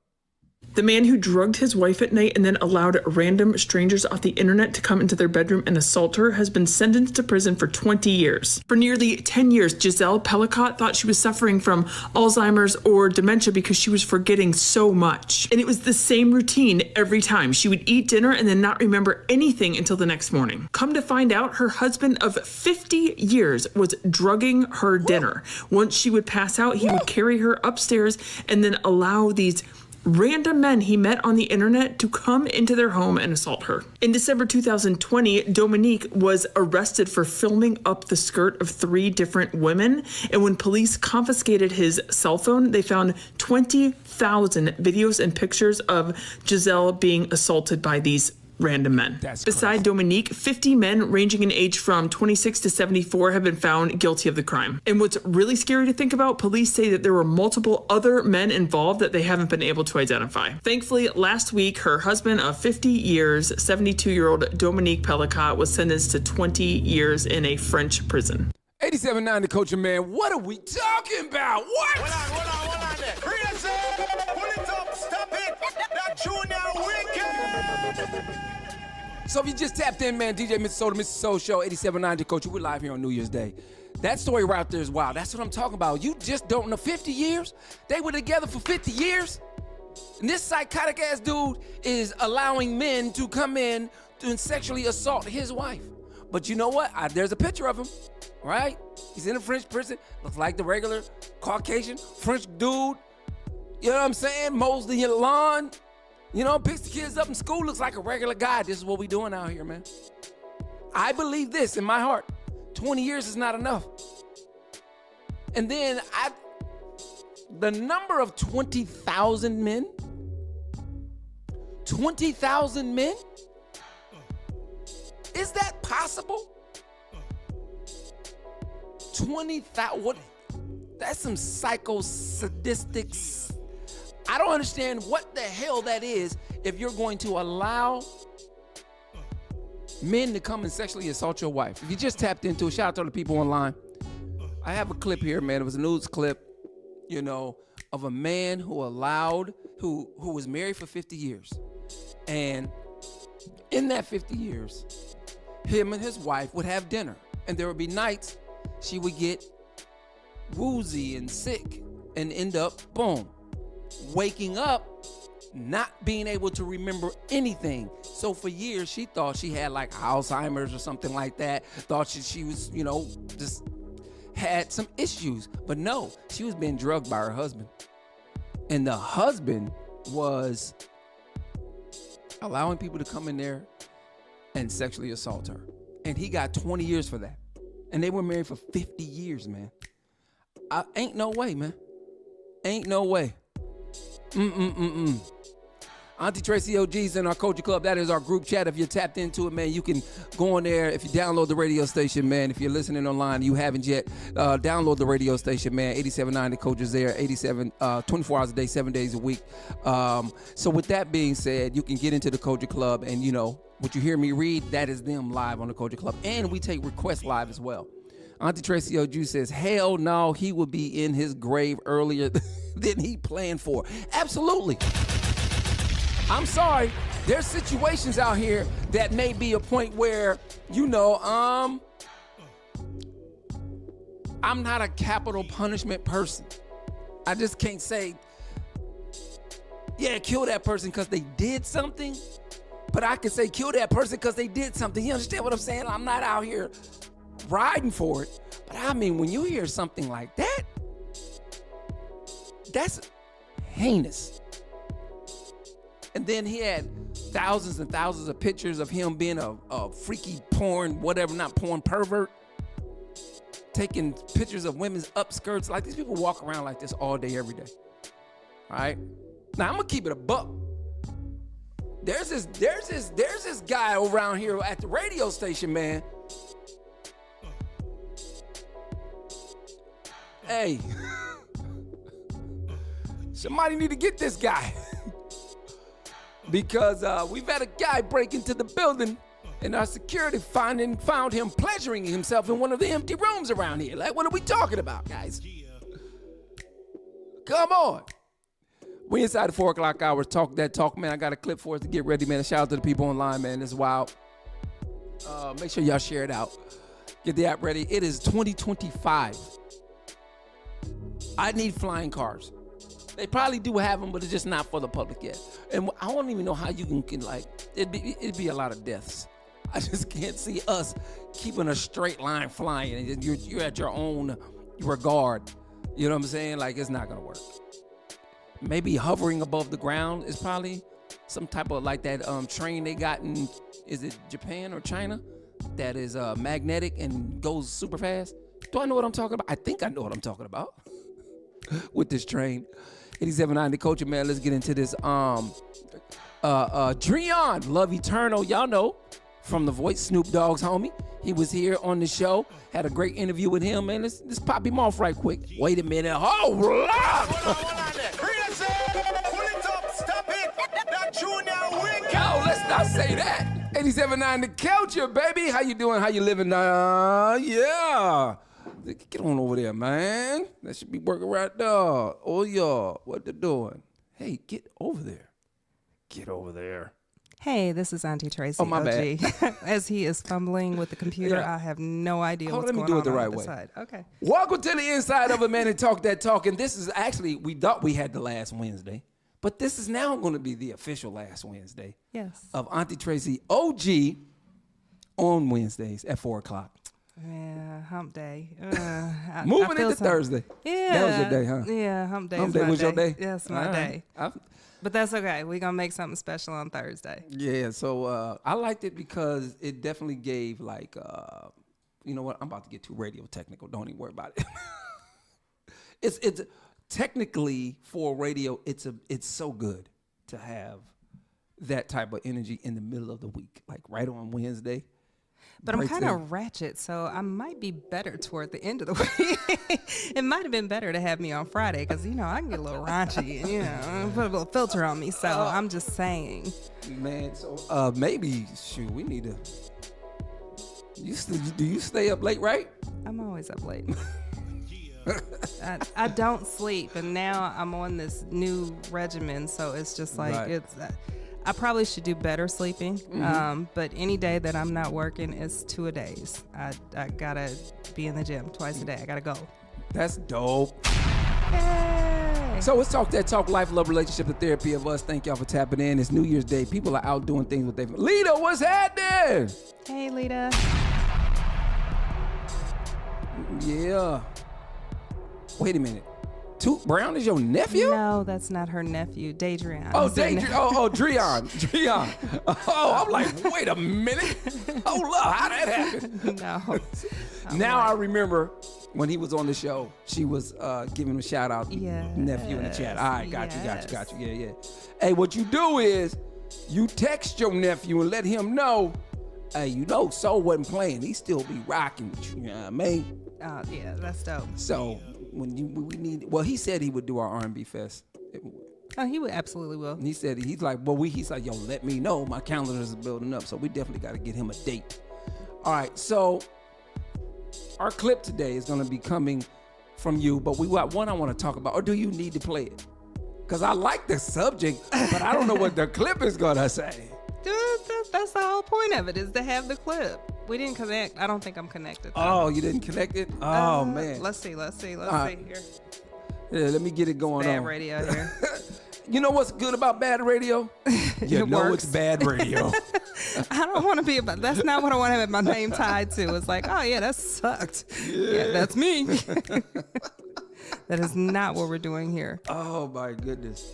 The man who drugged his wife at night and then allowed random strangers off the internet to come into their bedroom and assault her has been sentenced to prison for 20 years. For nearly 10 years, Giselle Pellicott thought she was suffering from Alzheimer's or dementia because she was forgetting so much. And it was the same routine every time. She would eat dinner and then not remember anything until the next morning. Come to find out, her husband of 50 years was drugging her dinner. Once she would pass out, he would carry her upstairs and then allow these random men he met on the internet to come into their home and assault her. In December 2020, Dominique was arrested for filming up the skirt of 3 different women. And when police confiscated his cell phone, they found 20,000 videos and pictures of Giselle being assaulted by these random men. Beside Dominique, 50 men ranging in age from 26 to 74 have been found guilty of the crime. And what's really scary to think about, police say that there were multiple other men involved that they haven't been able to identify. Thankfully, last week, her husband of 50 years, 72-year-old Dominique Pellicott, was sentenced to 20 years in a French prison. 87.9 The Culture, man. What are we talking about? What? Hold on there. Crazy! Pull it up, stop it! That junior wicked! So if you just tapped in, man, DJ Mr. Soul, the Mr. Soul Show, 87.9 The Culture. We're live here on New Year's Day. That story right there is wild. That's what I'm talking about. You just don't know. 50 years? They were together for 50 years? And this psychotic-ass dude is allowing men to come in and sexually assault his wife. But you know what? There's a picture of him, right? He's in a French prison. Looks like the regular Caucasian French dude. You know what I'm saying? Mows the lawn. You know, picks the kids up in school. Looks like a regular guy. This is what we doing out here, man. I believe this in my heart. 20 years is not enough. And then the number of 20,000 men, 20,000 men, is that possible? 20,000, what? That's some sadistic. I don't understand what the hell that is if you're going to allow men to come and sexually assault your wife. If you just tapped into it, shout out to the people online. I have a clip here, man. It was a news clip, you know, of a man who was married for 50 years. And in that 50 years, him and his wife would have dinner. And there would be nights she would get woozy and sick and end up, boom, waking up not being able to remember anything. So for years, she thought she had like Alzheimer's or something like that. Thought she was, you know, just had some issues. But no, she was being drugged by her husband. And the husband was allowing people to come in there and sexually assault her. And he got 20 years for that. And they were married for 50 years, man. Ain't no way, man. Ain't no way. Auntie Tracy OG's in our Culture Club. That is our group chat. If you're tapped into it, man, you can go on there. If you download the radio station, man, if you're listening online, you haven't yet, download the radio station, man. 87.9 The Culture's there. 24 hours a day, 7 days a week. So with that being said, you can get into the Culture Club, and you know what you hear me read, that is them live on the Culture Club, and we take requests live as well. Auntie Tracy OG says, hell no, he would be in his grave earlier than he planned for. Absolutely. I'm sorry. There's situations out here that may be a point where, you know, I'm not a capital punishment person. I just can't say, yeah, kill that person because they did something. But I can say kill that person because they did something. You understand what I'm saying? I'm not out here riding for it. But I mean, when you hear something like that, that's heinous. And then he had thousands and thousands of pictures of him being a freaky porn, whatever, not porn pervert, taking pictures of women's upskirts. Like, these people walk around like this all day, every day. All right? Now, I'm going to keep it a buck. There's this guy around here at the radio station, man. Hey, somebody need to get this guy. Because we've had a guy break into the building, and our security found him pleasuring himself in one of the empty rooms around here. Like, what are we talking about, guys? Come on. We inside the 4 o'clock hours. Talk that talk, man. I got a clip for us to get ready, man. A shout out to the people online, man. This is wild. Make sure y'all share it out. Get the app ready. It is 2025. I need flying cars. They probably do have them, but it's just not for the public yet. And I don't even know how you can like, it'd be a lot of deaths. I just can't see us keeping a straight line flying, and you're at your own regard. You know what I'm saying? Like, it's not gonna work. Maybe hovering above the ground is probably some type of like that train they got in, is it Japan or China? That is magnetic and goes super fast. Do I know what I'm talking about? I think I know what I'm talking about with this train. 87.9 The Culture, man. Let's get into this. Dreon, Love Eternal, y'all know, from The Voice, Snoop Dogg's homie. He was here on the show. Had a great interview with him, man. Let's pop him off right quick. Wait a minute. Hold up. Pull it up, stop it. That Junior Wicked. Yo, let's not say that. 87.9 The Culture, baby. How you doing? How you living? Yeah. Get on over there, man. That should be working right there. Oh, y'all, what they doing? Hey, get over there. Get over there. Hey, this is Auntie Tracy. Oh, my bad. As he is fumbling with the computer, Yeah. I have no idea what's Let me going do on it the on right the way. side. Okay. Welcome to the inside of it, man, and talk that talk. And this is actually, we thought we had the last Wednesday, but this is now going to be the official last Wednesday Yes. of Auntie Tracy OG on Wednesdays at 4 o'clock. Yeah, hump day. Moving into Thursday. Yeah. That was your day, huh? Yeah, hump day. Hump is day my was your day? Yes, my All day. right. But that's okay. We're going to make something special on Thursday. Yeah, so I liked it because it definitely gave like, you know what? I'm about to get too radio technical. Don't even worry about it. It's technically for radio. It's so good to have that type of energy in the middle of the week, like right on Wednesday. But I'm kind of ratchet, so I might be better toward the end of the week. It might have been better to have me on Friday because, I can get a little raunchy and, put a little filter on me. So I'm just saying. Man, so maybe, we need to. Do you stay up late, right? I'm always up late. I don't sleep, and now I'm on this new regimen, so it's just like Right. I probably should do better sleeping, but any day that I'm not working is 2-a-days. I gotta be in the gym twice a day. I gotta go. That's dope. Yay! So let's talk that talk life, love, relationship, the therapy of us. Thank y'all for tapping in. It's New Year's Day. People are out doing things with their Lita, what's happening? Hey, Lita. Yeah. Wait a minute. Toot Brown is your nephew? No, that's not her nephew, Dadrian. Oh, Dreon. Oh, I'm like, wait a minute. Hold up, how that happened? No. Now I remember when he was on the show, she was giving him a shout out, nephew in the chat. All right, got you. Yeah. Hey, what you do is you text your nephew and let him know, hey, Soul wasn't playing. He still be rocking with you, you know what I mean? Oh, yeah, that's dope. So he said he would do our R&B fest. Oh, he would absolutely will. He said, he's like, yo, let me know. My calendar is building up. So we definitely got to get him a date. All right. So our clip today is going to be coming from you, but we got one I want to talk about. Or do you need to play it? Because I like the subject, but I don't know what the clip is going to say. Dude, that's the whole point of it, is to have the clip. We didn't connect. I don't think I'm connected, though. Oh, you didn't connect it? Oh, man. Let's see. Let's see right. here. Yeah, let me get it going Bad on. radio here. You know what's good about bad radio? You know works. it's bad radio. I don't want to be about. That's not what I want to have my name tied to. It's like, oh yeah, that sucked. Yeah, that's me. That is not what we're doing here. Oh my goodness.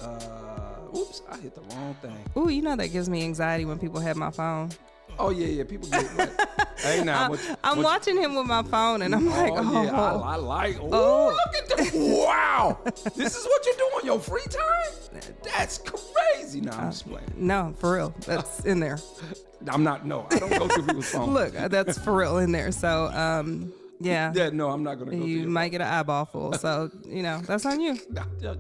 Oops, I hit the wrong thing. Ooh, that gives me anxiety when people have my phone. Oh yeah, people get like, hey now. I'm watching him with my phone, and I'm like, oh yeah, I like. Oh, look at that! Wow, this is what you do on your free time? That's crazy. No, I'm just playing. No, for real, that's in there. I'm not. No, I don't go through people's phones. Look, that's for real in there. So, yeah. Yeah, no, I'm not gonna go. You might get an eyeball full. So, that's on you.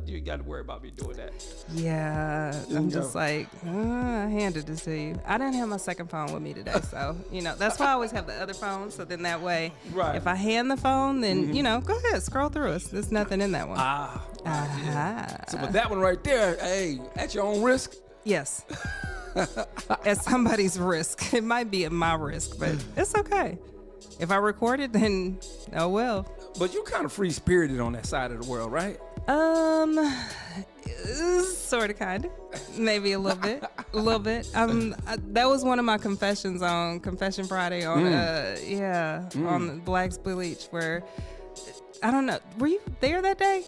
You got to worry about me doing that. Yeah, I'm just like, I handed this to you. I didn't have my second phone with me today, so that's why I always have the other phone. So then that way, if I hand the phone, then go ahead, scroll through it. There's nothing in that one. Yeah. So, but that one right there, hey, at your own risk. Yes. At somebody's risk. It might be at my risk, but it's okay. If I record it, then oh well. But you're kind of free-spirited on that side of the world, right? Sort of, kind of, maybe a little bit. That was one of my confessions on Confession Friday on on Black's Bleach, where I don't know. Were you there that day?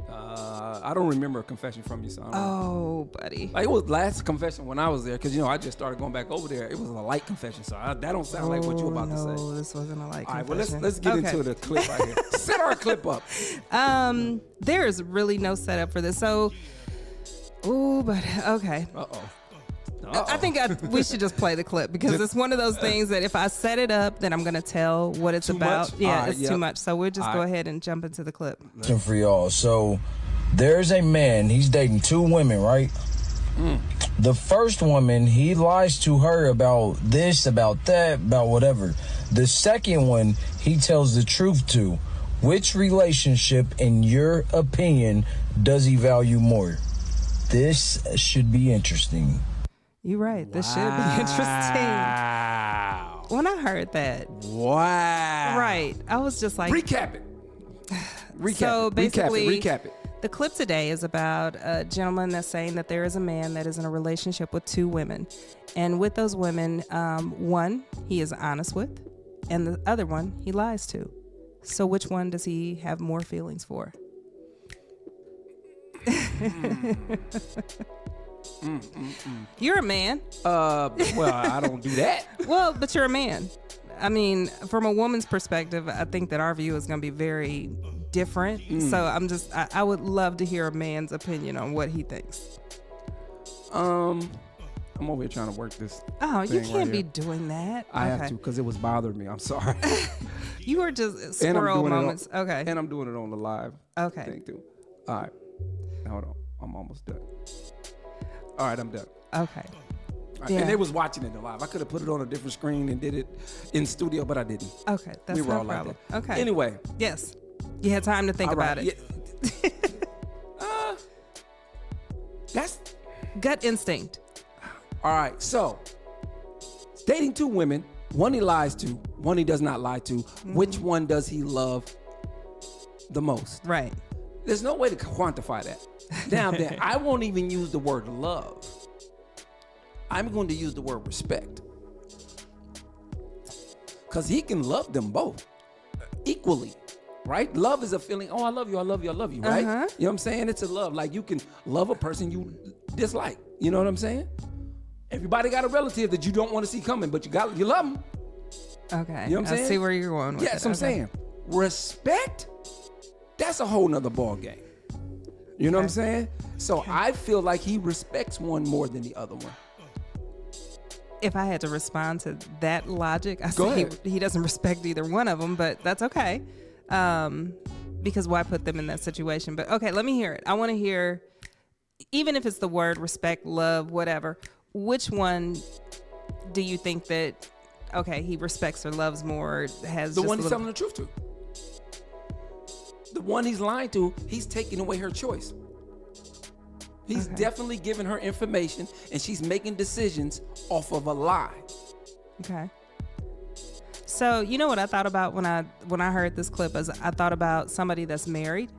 I don't remember a confession from you, so I don't know. Buddy. Like, it was last confession when I was there, because I just started going back over there. It was a light confession, so that don't sound like what you're about to say. No, this wasn't a light confession. All right, well, let's get into the clip right here. Set our clip up. There is really no setup for this, so. Ooh, but okay. I think we should just play the clip, because it's one of those things that if I set it up, then I'm going to tell what it's about. Much? Yeah, it's too much. So we'll just go ahead and jump into the clip. For y'all. So there's a man, he's dating 2 women, right? The first woman, he lies to her about this, about that, about whatever. The second one, he tells the truth to. Which relationship, in your opinion, does he value more? This should be interesting. You're right. This should be interesting. Wow. When I heard that. Wow. Right. I was just like. Recap it. So basically, recap it. The clip today is about a gentleman that's saying that there is a man that is in a relationship with 2 women. And with those women, one he is honest with, and the other one he lies to. So which one does he have more feelings for? You're a man. Well, I don't do that. Well, but you're a man. I mean, from a woman's perspective, I think that our view is going to be very different. So I would love to hear a man's opinion on what he thinks. I'm over here trying to work this. Oh, you thing can't right be here. doing that. I have to because it was bothering me. I'm sorry. You are just squirrel moments. Okay. And I'm doing it on the live Okay. thing too. All right. Hold on. I'm almost done. All right, I'm done. Okay. Right. Yeah. And they was watching it live. I could have put it on a different screen and did it in studio, but I didn't. Okay. That's We were no all like problem. that. Okay. Anyway. Yes. You had time to think all right, about it. Yeah. That's Gut instinct. all right. So, dating two women, one he lies to, one he does not lie to. Which one does he love the most? Right. There's no way to quantify that. Now then, I won't even use the word love. I'm going to use the word respect. Because he can love them both equally, right? Love is a feeling, oh, I love you, I love you, I love you, right? You know what I'm saying? It's a love. Like you can love a person you dislike. You know what I'm saying? Everybody got a relative that you don't want to see coming, but you love them. Okay. You know what I'm saying? I see where you're going with Yeah, it. that's what I'm saying. Respect, that's a whole nother ball game. You know what I'm saying? So I feel like he respects one more than the other one. If I had to respond to that logic, I Go say ahead. he doesn't respect either one of them, but that's okay. Because why put them in that situation? But okay, let me hear it. I want to hear, even if it's the word respect, love, whatever, which one do you think that, okay, he respects or loves more, has The just one a he's little... telling the truth to. The one he's lying to, he's taking away her choice. He's definitely giving her information and she's making decisions off of a lie. Okay. So you know what I thought about when I heard this clip is I thought about somebody that's married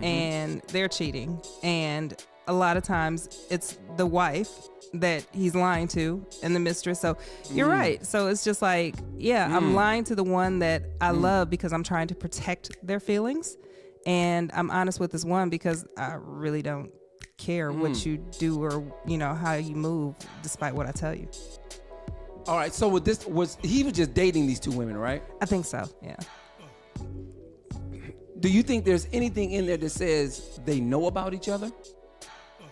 and they're cheating, and a lot of times it's the wife that he's lying to and the mistress. So you're right. So it's just like, I'm lying to the one that I love because I'm trying to protect their feelings, and I'm honest with this one because I really don't care what you do or how you move despite what I tell you. All right, so with this he was just dating these two women, right? I think so. Yeah. Do you think there's anything in there that says they know about each other?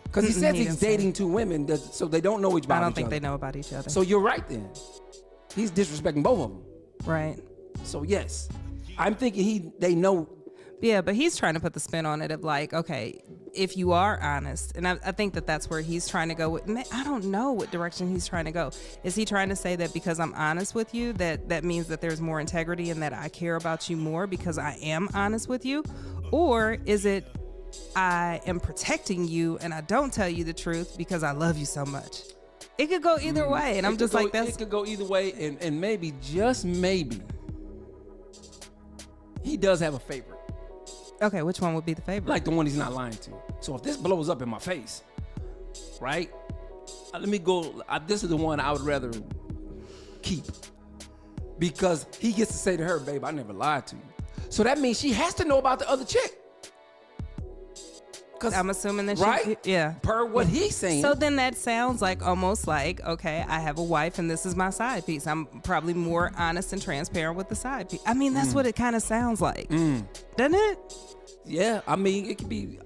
Because he says he he's didn't say. dating two women, so they don't know each other. I don't think they know about each other. So you're right then. He's disrespecting both of them. Right. So yes, I'm thinking they know. Yeah, but he's trying to put the spin on it of like, okay, if you are honest, and I think that's where he's trying to go with. I don't know what direction he's trying to go. Is he trying to say that because I'm honest with you, that means that there's more integrity and that I care about you more because I am honest with you? Or is it I am protecting you and I don't tell you the truth because I love you so much? It could go either way, and I'm just like, it could go either way, and maybe, just maybe, he does have a favorite. Okay, which one would be the favorite? Like the one he's not lying to. So if this blows up in my face, right? Let me go. This is the one I would rather keep. Because he gets to say to her, babe, I never lied to you. So that means she has to know about the other chick. I'm assuming that right? yeah. Per what he's saying. So then that sounds like almost like, okay, I have a wife and this is my side piece. I'm probably more honest and transparent with the side piece. I mean, that's what it kind of sounds like. Doesn't it? Yeah, I mean, it could be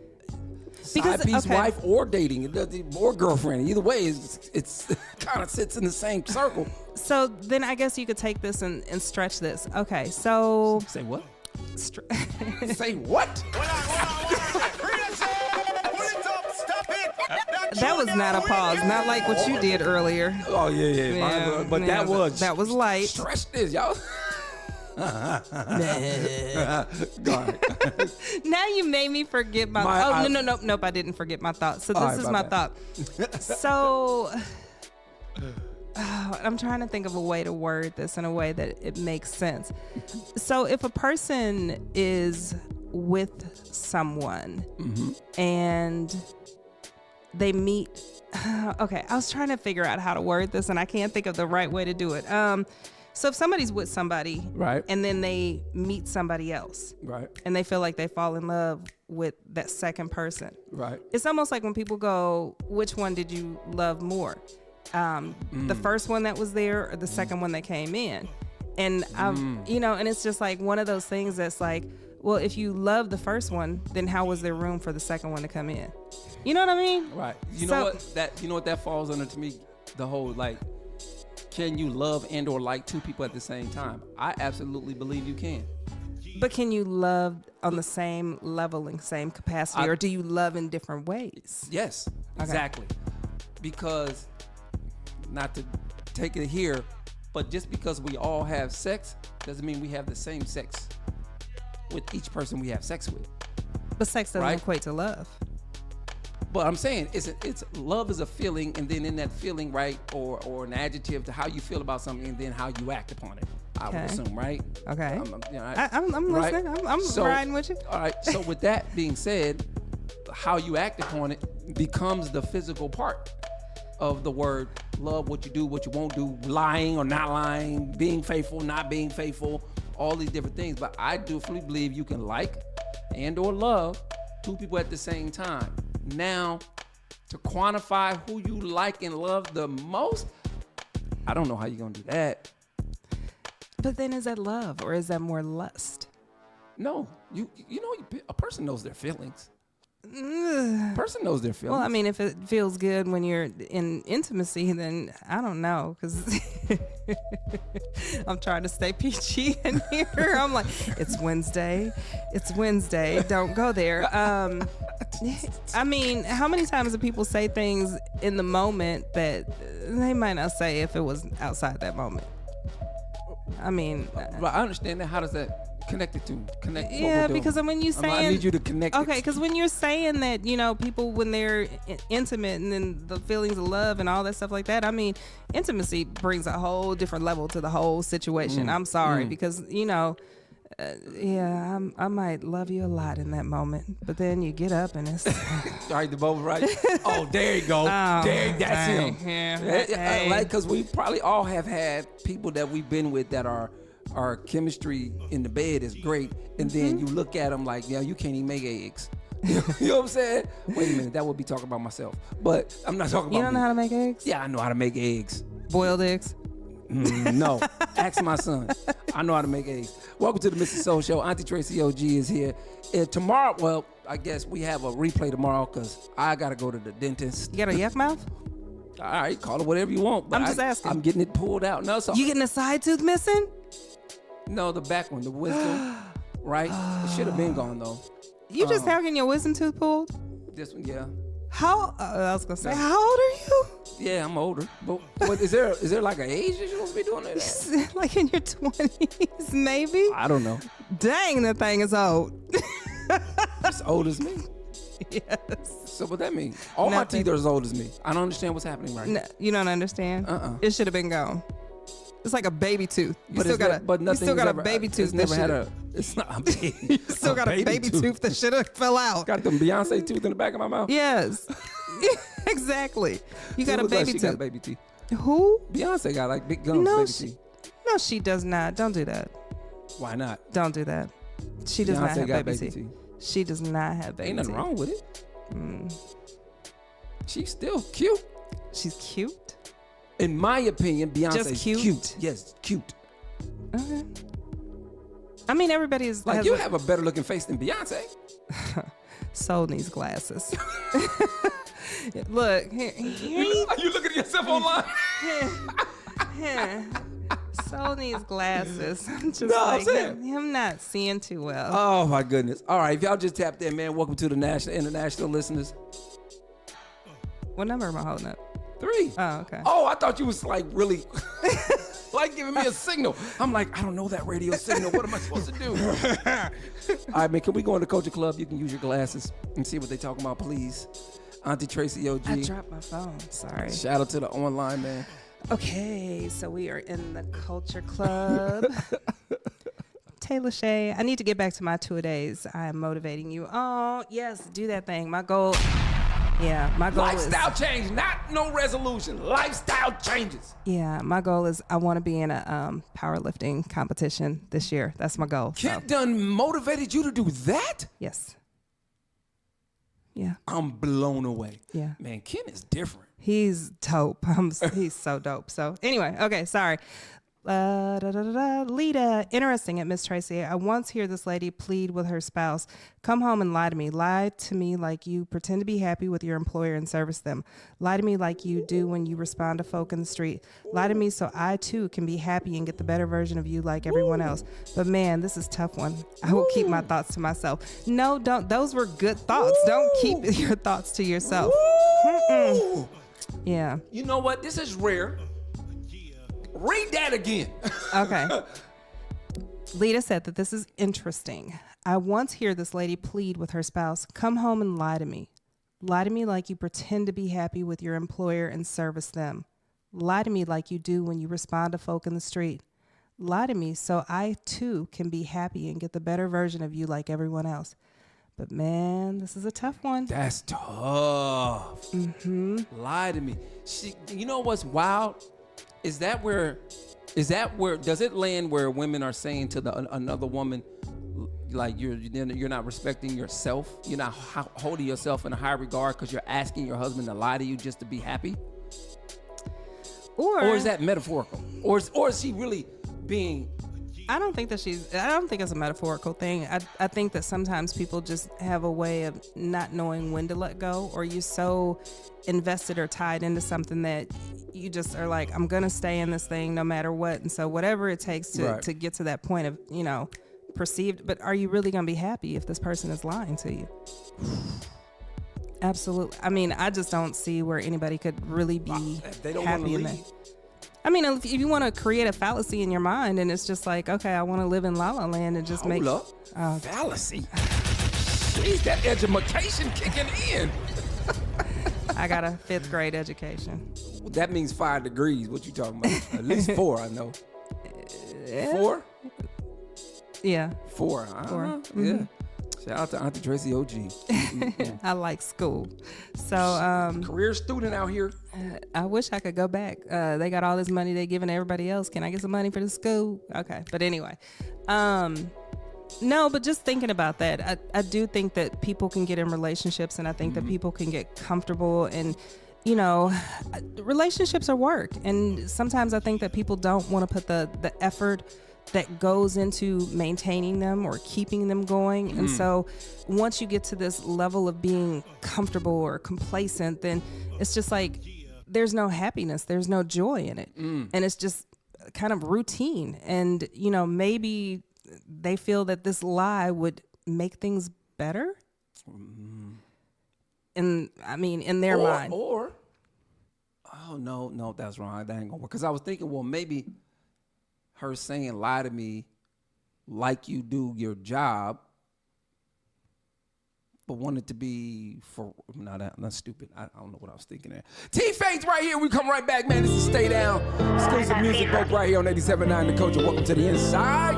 Because- side piece, okay. wife, or dating, or girlfriend. Either way, it's kind of sits in the same circle. So then I guess you could take this and stretch this. Okay, so... Say what? Stre- Say what? that was not a pause. Not like what you did earlier. Oh, yeah. Yeah, But yeah, that was light. Stretch this, y'all. Go ahead. Now you made me forget my... Nope, I didn't forget my thought. So this is my thought. So... I'm trying to think of a way to word this in a way that it makes sense. So if a person is with someone and they meet... Okay, I was trying to figure out how to word this and I can't think of the right way to do it. So if somebody's with somebody, right, and then they meet somebody else, right, and they feel like they fall in love with that second person, right, it's almost like when people go, which one did you love more? The first one that was there or the second one that came in? And and it's just like one of those things that's like, Well, if you love the first one, then how was there room for the second one to come in? You know what I mean? Right. You know what that falls under to me? The whole, like, can you love and or like two people at the same time? I absolutely believe you can. But can you love on the same level and same capacity, or do you love in different ways? Yes, exactly. Because, not to take it here, but just because we all have sex doesn't mean we have the same sex with each person we have sex with. But sex doesn't equate to love. But I'm saying it's love is a feeling, and then in that feeling, right, or an adjective to how you feel about something, and then how you act upon it. I would assume, right? Okay. I'm right? listening. I'm riding with you. All right. So with that being said, how you act upon it becomes the physical part of the word love. What you do, what you won't do, lying or not lying, being faithful, not being faithful, all these different things. But I do fully believe you can like and or love two people at the same time. Now, to quantify who you like and love the most, I don't know how you're gonna do that. But then is that love or is that more lust? No, you know, a person knows their feelings. A person knows their feelings. Well, I mean, if it feels good when you're in intimacy, then I don't know, because I'm trying to stay peachy in here. I'm like, it's Wednesday, don't go there. I mean, how many times do people say things in the moment that they might not say if it was outside that moment? I mean, but I understand that. How does that connect? Yeah, because when you saying, I need you to connect. Okay, because when you're saying that, you know, people when they're intimate and then the feelings of love and all that stuff like that, I mean, intimacy brings a whole different level to the whole situation. I'm sorry, because you know, I might love you a lot in that moment, but then you get up and it's right, the both right. Oh, there you go. That's him. Yeah, like, because we probably all have had people that we've been with that our chemistry in the bed is great, and then you look at them like, yeah, you can't even make eggs. You know what I'm saying? Wait a minute, that would be talking about myself, but I'm not talking about. You don't know how to make eggs? Yeah, I know how to make eggs. Boiled eggs? No, ask my son. I know how to make eggs. Welcome to the Mr. Soul Show. Auntie Tracy OG is here. Tomorrow, well, I guess we have a replay tomorrow because I got to go to the dentist. You got a yuck mouth? All right, call it whatever you want. But I'm just asking. I'm getting it pulled out. No, so you getting a side tooth missing? No, the back one, the wisdom, right? It should have been gone, though. You just having your wisdom tooth pulled? This one, yeah. How? I was gonna say, how old are you? Yeah, I'm older. But is there like an age that you're supposed to be doing that? Like in your 20s, maybe? I don't know. Dang, that thing is old. It's old as me. Yes. So what that mean? All my teeth are as old as me. I don't understand what's happening right now. You don't understand? It should have been gone. It's like a baby tooth. You still got a baby tooth. It's not a baby. You still got a baby tooth that should have fell out. Got them Beyonce tooth in the back of my mouth. Yes. Exactly. You got a baby tooth. Got baby teeth. Who? Beyonce got like big gums, baby teeth. No, she does not. Don't do that. Why not? Don't do that. She does not have baby teeth. teeth. She does not have baby teeth. Ain't nothing wrong with it. She's still cute. She's cute? In my opinion, Beyonce's just cute. Yes, cute. Okay. I mean, everybody is like, you have a better looking face than Beyonce. Soul needs glasses. Look, here. Are you looking at yourself online? Soul needs glasses. I'm just him not seeing too well. Oh my goodness. All right, if y'all just tapped in, man, welcome to the international listeners. What number am I holding up? 3. Oh, okay. Oh, I thought you was like really like giving me a signal. I'm like, I don't know that radio signal. What am I supposed to do? All right, man, can we go in the Culture Club? You can use your glasses and see what they talking about, please. Auntie Tracy OG. I dropped my phone. Sorry. Shout out to the online, man. Okay, so we are in the Culture Club. Taylor Shay, I need to get back to my 2-a-days. I am motivating you. Oh, yes, do that thing. My goal... Yeah, my goal lifestyle change, not no resolution. Lifestyle changes. Yeah, my goal is I want to be in a powerlifting competition this year. That's my goal. Kent done motivated you to do that? Yes. Yeah. I'm blown away. Yeah. Man, Ken is different. He's dope. He's so dope. So anyway, okay, sorry. Lita, interesting at Miss Tracy. I once hear this lady plead with her spouse, come home and lie to me. Lie to me like you pretend to be happy with your employer and service them. Lie to me like you do when you respond to folk in the street. Lie to me so I too can be happy and get the better version of you like everyone else. But man, this is a tough one. I will keep my thoughts to myself. No, don't. Those were good thoughts. Don't keep your thoughts to yourself. Yeah. You know what? This is rare. Read that again. Okay. Lita said that this is interesting. I once hear this lady plead with her spouse, come home and lie to me. Lie to me like you pretend to be happy with your employer and service them. Lie to me like you do when you respond to folk in the street. Lie to me so I too can be happy and get the better version of you like everyone else. But man, this is a tough one. That's tough. Mm-hmm. Lie to me. You know what's wild? Is that where does it land where women are saying to another woman, like you're not respecting yourself, you're not holding yourself in a high regard because you're asking your husband to lie to you just to be happy? Or is that metaphorical? Or is she really being? I don't think it's a metaphorical thing. I think that sometimes people just have a way of not knowing when to let go, or you're so invested or tied into something that you just are like, I'm going to stay in this thing no matter what. And so whatever it takes to get to that point of, perceived, but are you really going to be happy if this person is lying to you? Absolutely. I mean, I just don't see where anybody could really be happy in that. I mean, if you want to create a fallacy in your mind and it's just like, okay, I want to live in La La Land and just make fallacy. Jeez, that education kicking in. I got a 5th grade education. That means 5 degrees. What you talking about? At least 4, I know. 4? Yeah. 4. 4. Mm-hmm. Yeah. Shout out to Auntie Tracy OG. Mm-hmm. I like school. So career student out here. I wish I could go back. They got all this money they giving everybody else. Can I get some money for the school? Okay. But anyway. No, but just thinking about that, I do think that people can get in relationships, and I think that people can get comfortable, and relationships are work. And sometimes I think that people don't want to put the effort that goes into maintaining them or keeping them going. And so once you get to this level of being comfortable or complacent, then it's just like there's no happiness, there's no joy in it. And it's just kind of routine. And, maybe they feel that this lie would make things better. And I mean, in their mind. Or, oh, no, that's wrong. That ain't gonna work. Because I was thinking, well, maybe her saying lie to me like you do your job, but want it to be for, no, that's stupid. I don't know what I was thinking there. T-Faith right here. We come right back, man. This is Stay Down. Exclusive music book right here on 87.9 The Culture. Welcome to the inside.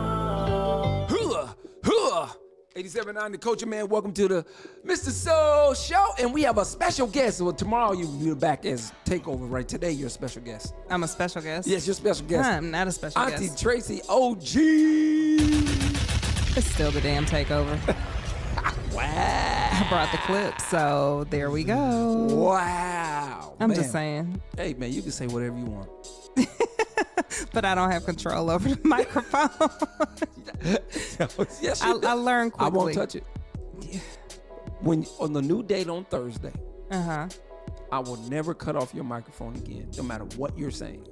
87.9 The Culture, man. Welcome to the Mr. Soul Show. And we have a special guest. Well, tomorrow you'll be back as takeover, right? Today you're a special guest. I'm a special guest? Yes, you're a special guest. I'm not a special guest. Auntie Tracy OG. It's still the damn takeover. Wow. I brought the clip, so there we go. Wow. I'm just saying. Hey, man, you can say whatever you want. But I don't have control over the microphone. Yes, you do. I learned quickly. I won't touch it. When on the new date on Thursday, I will never cut off your microphone again, no matter what you're saying.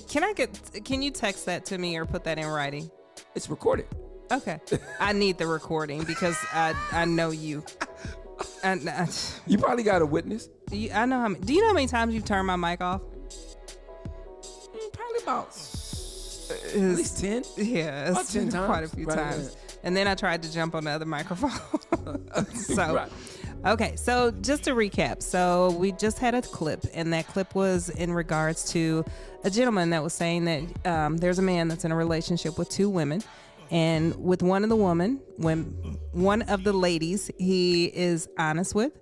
Can you text that to me or put that in writing? It's recorded. Okay. I need the recording because I know you. You probably got a witness. Do you know how many times you've turned my mic off? Probably about at least 10. Yeah, about 10 times. Quite a few times. And then I tried to jump on the other microphone. So, right. Okay, so just to recap. So we just had a clip, and that clip was in regards to a gentleman that was saying that there's a man that's in a relationship with 2 women. And with one of the ladies, he is honest with,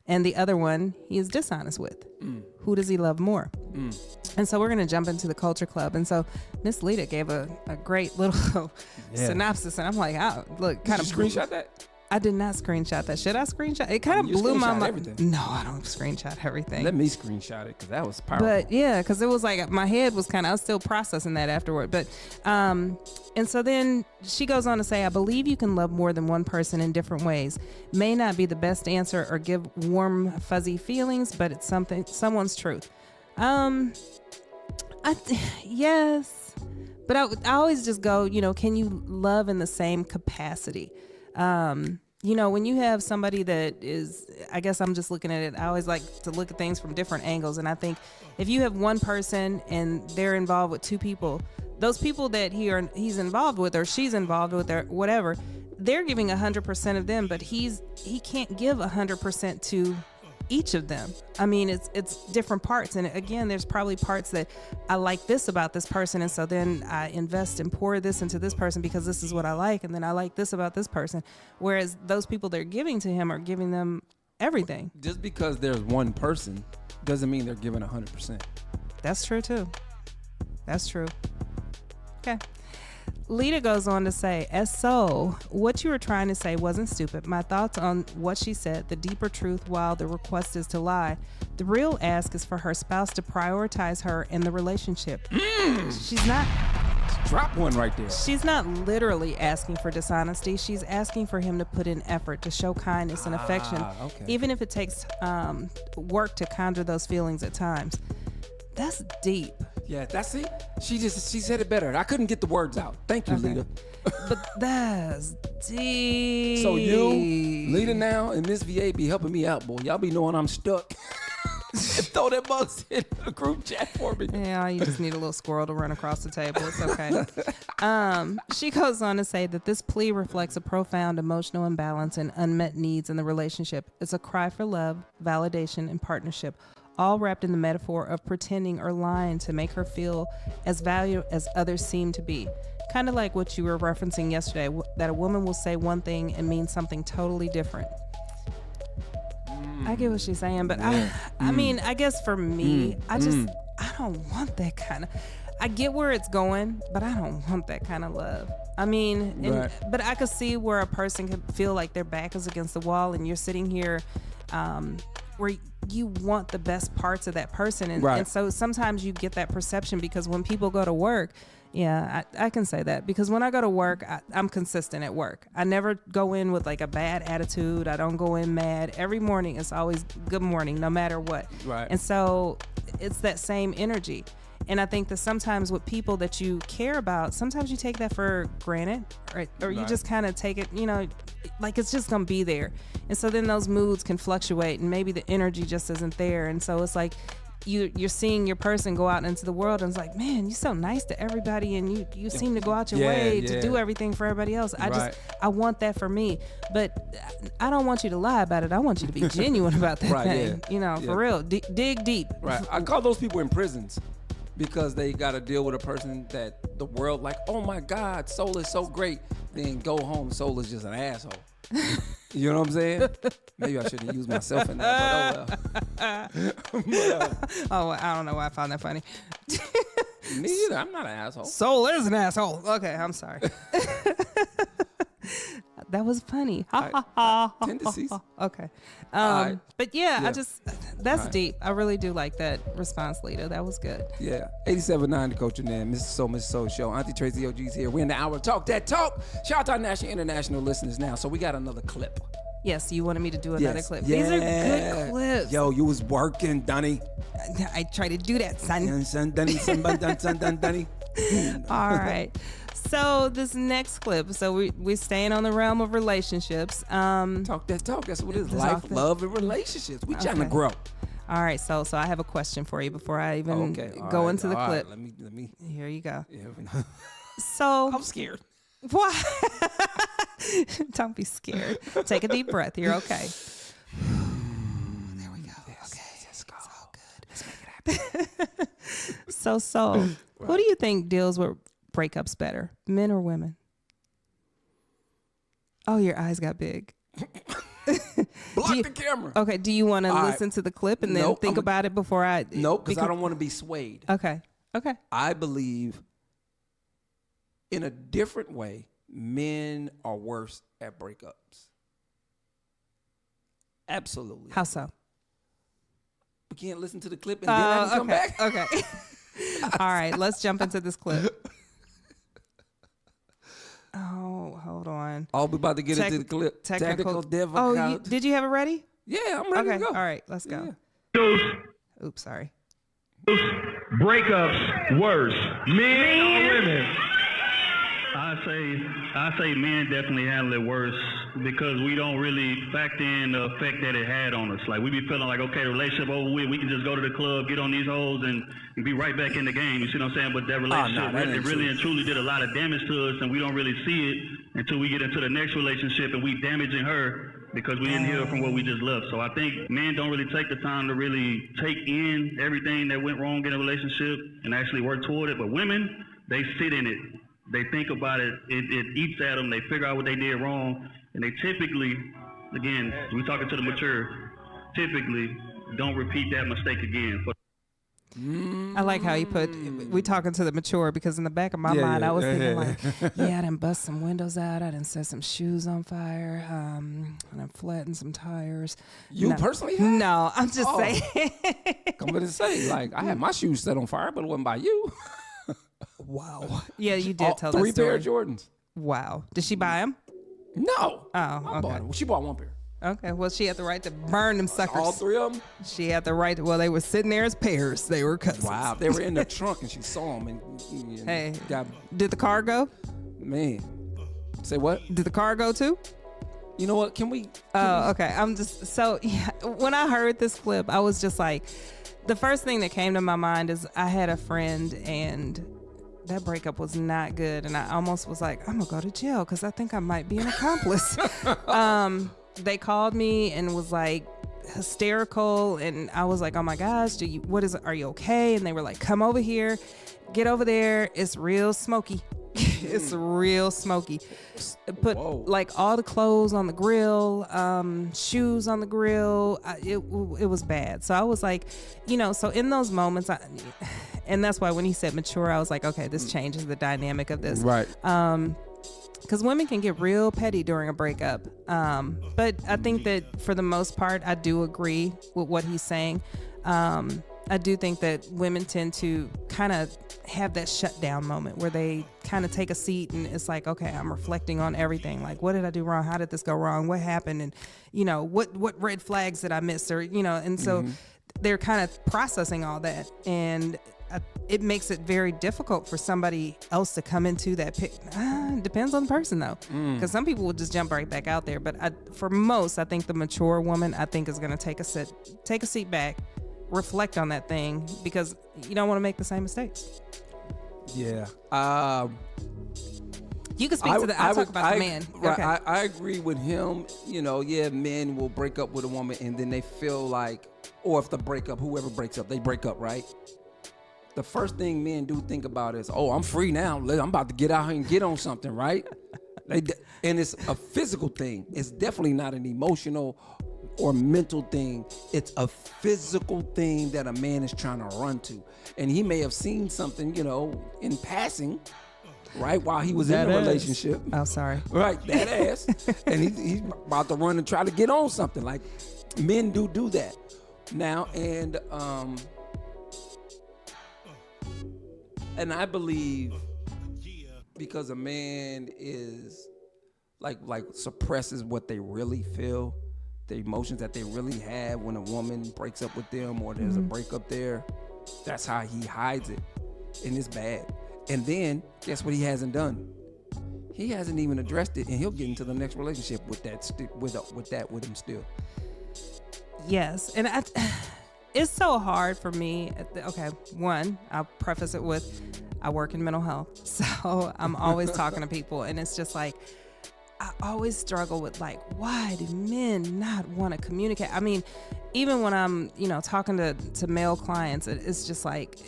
and the other one he is dishonest with. Who does he love more? And so we're going to jump into the Culture Club. And so Miss Lita gave a great little synopsis, and I'm like, oh, look, kind of screenshot that. I did not screenshot that. Should I screenshot? It kind of blew my mind. Everything. No, I don't screenshot everything. Let me screenshot it because that was powerful. But yeah, because it was like my head was I was still processing that afterward. But and so then she goes on to say, I believe you can love more than one person in different ways. May not be the best answer or give warm, fuzzy feelings, but it's someone's truth. Yes, but I always just go, can you love in the same capacity? When you have somebody that is, I guess I'm just looking at it, I always like to look at things from different angles. And I think if you have one person and they're involved with two people, those people that he's involved with or she's involved with or whatever, they're giving 100% of them, but he can't give 100% to each of them. I mean, it's different parts. And again, there's probably parts that I like this about this person. And so then I invest and pour this into this person because this is what I like. And then I like this about this person. Whereas those people they're giving to him are giving them everything. Just because there's one person doesn't mean they're giving 100%. That's true too. That's true. Okay. Lita goes on to say, as SOUL, what you were trying to say wasn't stupid. My thoughts on what she said, the deeper truth while the request is to lie. The real ask is for her spouse to prioritize her in the relationship. She's not... Drop one right there. She's not literally asking for dishonesty. She's asking for him to put in effort, to show kindness and affection, even if it takes work to conjure those feelings at times. That's deep. Yeah, that's it. She said it better. I couldn't get the words out. Thank you, Lita. But that's deep. So you, Lita now, and Miss VA be helping me out, boy. Y'all be knowing I'm stuck. Throw that box in the group chat for me. Yeah, you just need a little squirrel to run across the table. It's okay. She goes on to say that this plea reflects a profound emotional imbalance and unmet needs in the relationship. It's a cry for love, validation, and partnership, all wrapped in the metaphor of pretending or lying to make her feel as valued as others seem to be. Kind of like what you were referencing yesterday, that a woman will say one thing and mean something totally different. I get what she's saying, but I mean, I guess for me, I don't want that kind of, I get where it's going, but I don't want that kind of love. I mean, but I could see where a person could feel like their back is against the wall and you're sitting here where you want the best parts of that person. And so sometimes you get that perception because when people go to work, I can say that because when I go to work, I'm consistent at work. I never go in with like a bad attitude. I don't go in mad. Every morning it's always good morning, no matter what. Right. And so it's that same energy. And I think that sometimes with people that you care about, sometimes you take that for granted, right? Or you just kind of take it, like it's just going to be there. And so then those moods can fluctuate and maybe the energy just isn't there. And so it's like you're seeing your person go out into the world and it's like, man, you're so nice to everybody and you seem to go out your way to do everything for everybody else. I want that for me. But I don't want you to lie about it. I want you to be genuine about that thing. For real. Dig deep. Right. I call those people in prisons. Because they got to deal with a person that the world like, oh my God, SOUL is so great. Then go home, SOUL is just an asshole. You know what I'm saying? Maybe I shouldn't use myself in that, but oh well. I don't know why I found that funny. Me either. I'm not an asshole. SOUL is an asshole. Okay, I'm sorry. That was funny. Tendencies. Okay. But that's deep. I really do like that response, Lita. That was good. Yeah. 87.9 the Culture Man, Mr. Soul, Mr. Soul Show. Auntie Tracy OG's here. We're in the hour of Talk That Talk. Shout out to our national, international listeners now. So we got another clip. Yes, you wanted me to do another clip. These are good clips. Yo, you was working, Dunny. I try to do that, son. Dunny. All right. So this next clip, so we're staying on the realm of relationships. Talk that talk. That's what it is. Life, love, and relationships. We trying to grow. All right, so I have a question for you before I even go into the clip. Let me. Here you go. Yeah. So I'm scared. Why? Don't be scared. Take a deep breath. You're okay. There we go. Okay. Let's go. It's all good. Let's make it happen. So, who do you think deals with breakups better, men or women? Oh, your eyes got big. Block the camera. Okay, do you want to listen to the clip and then think about it before I... Nope, because I don't want to be swayed. Okay. I believe in a different way, men are worse at breakups. Absolutely. How so? We can't listen to the clip and then I can come back. Okay. All right, let's jump into this clip. Oh, hold on. Oh, we're about to get into the clip. Technical difficulty. Oh, did you have it ready? Yeah, I'm ready to go. All right, let's go. Yeah. Oops, sorry. Breakups worse, men or women? I say men definitely handle it worse because we don't really factor in the effect that it had on us. Like we be feeling like, okay, the relationship over with, we can just go to the club, get on these hoes, and be right back in the game. You see what I'm saying? But that relationship really and truly did a lot of damage to us, and we don't really see it until we get into the next relationship and we damaging her because we didn't heal from what we just left. So I think men don't really take the time to really take in everything that went wrong in a relationship and actually work toward it. But women, they sit in it. They think about it. It eats at them. They figure out what they did wrong. And they typically, again, we're talking to the mature, typically don't repeat that mistake again. I like how you put, we talking to the mature, because in the back of my mind, I was thinking like, I done bust some windows out. I done set some shoes on fire. And I flattened some tires. You personally have? No, I'm just saying. I'm going to say, like, I had my shoes set on fire, but it wasn't by you. Wow. Yeah, you did tell that 3 story. pair of Jordans. Wow. Did she buy them? No. Oh, okay. She bought 1 pair. Okay, well, she had the right to burn them suckers. All 3 of them? She had the right to, well, they were sitting there as pairs. They were cousins. Wow. They were in the trunk and she saw them. And hey, did the car go? Man. Say what? Did the car go too? You know what? Can we? Okay. I'm just, so yeah, when I heard this clip, I was just like, the first thing that came to my mind is I had a friend and that breakup was not good. And I almost was like, I'm going to go to jail because I think I might be an accomplice. They called me and was like hysterical. And I was like, oh my gosh, are you okay? And they were like, come over here, get over there. It's real smoky. It's real smoky. Put like all the clothes on the grill, shoes on the grill. It was bad. So I was like, so in those moments, and that's why when he said mature, I was like, okay, this changes the dynamic of this. Right. Because women can get real petty during a breakup. But I think that for the most part, I do agree with what he's saying. I do think that women tend to kind of have that shutdown moment where they kind of take a seat and it's like, okay, I'm reflecting on everything. Like, what did I do wrong? How did this go wrong? What happened? And, what red flags did I miss? Or, and so they're kind of processing all that. And it makes it very difficult for somebody else to come into that depends on the person though. Because some people will just jump right back out there. But for most, I think the mature woman, I think is going to take a seat back, reflect on that thing, because you don't want to make the same mistakes. Yeah. You can speak to the, I talk about the man. Right, okay. I agree with him. Men will break up with a woman and then they feel like, or if whoever breaks up, they break up, right? The first thing men do think about is, oh, I'm free now. I'm about to get out here and get on something, right? And it's a physical thing. It's definitely not an emotional or mental thing. It's a physical thing that a man is trying to run to. And he may have seen something, in passing, right, while he was in a relationship. Oh, sorry. Right, that ass. And he's about to run and try to get on something. Like, men do that now. And I believe because a man is like suppresses what they really feel, the emotions that they really have when a woman breaks up with them or there's a breakup there, that's how he hides it. And it's bad. And then guess what he hasn't done? He hasn't even addressed it, and he'll get into the next relationship with him still. Yes, and it's so hard for me. Okay, one, I'll preface it with I work in mental health, so I'm always talking to people, and it's just like I always struggle with like, why do men not want to communicate? I mean, even when I'm talking to male clients, it's just like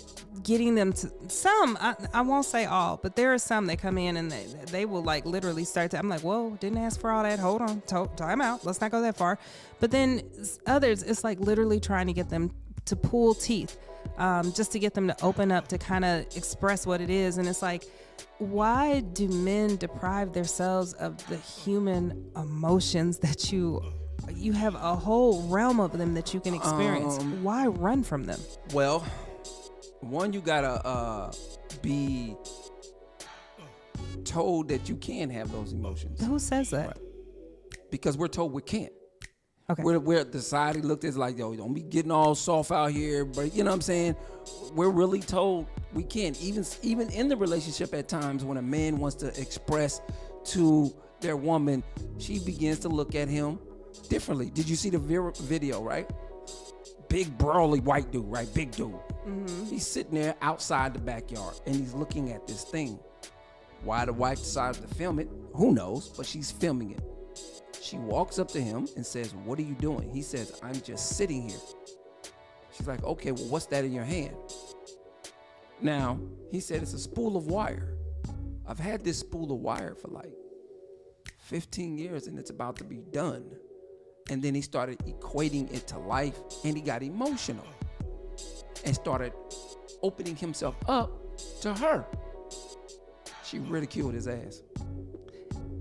getting them to some. I won't say all, but there are some that come in and they will like literally start to. I'm like, whoa, didn't ask for all that. Hold on, time out. Let's not go that far. But then others, it's like literally trying to get them to pull teeth, just to get them to open up to kind of express what it is. And it's like, why do men deprive themselves of the human emotions that you you have a whole realm of them that you can experience. Why run from them? Well, one, you gotta be told that you can have those emotions. Who says that? Because we're told we can't. Okay. We're the society looked at us like, yo, don't be getting all soft out here. But you know what I'm saying? We're really told we can't. Even in the relationship at times when a man wants to express to their woman, she begins to look at him differently. Did you see the video, right? Big brawly white dude, right? Big dude. Mm-hmm. He's sitting there outside the backyard and he's looking at this thing. Why the wife decided to film it, who knows, but she's filming it. She walks up to him and says, what are you doing? He says, I'm just sitting here. She's like, okay, well, what's that in your hand? Now, he said, it's a spool of wire. I've had this spool of wire for like 15 years and it's about to be done. And then he started equating it to life and he got emotional and started opening himself up to her. She ridiculed his ass.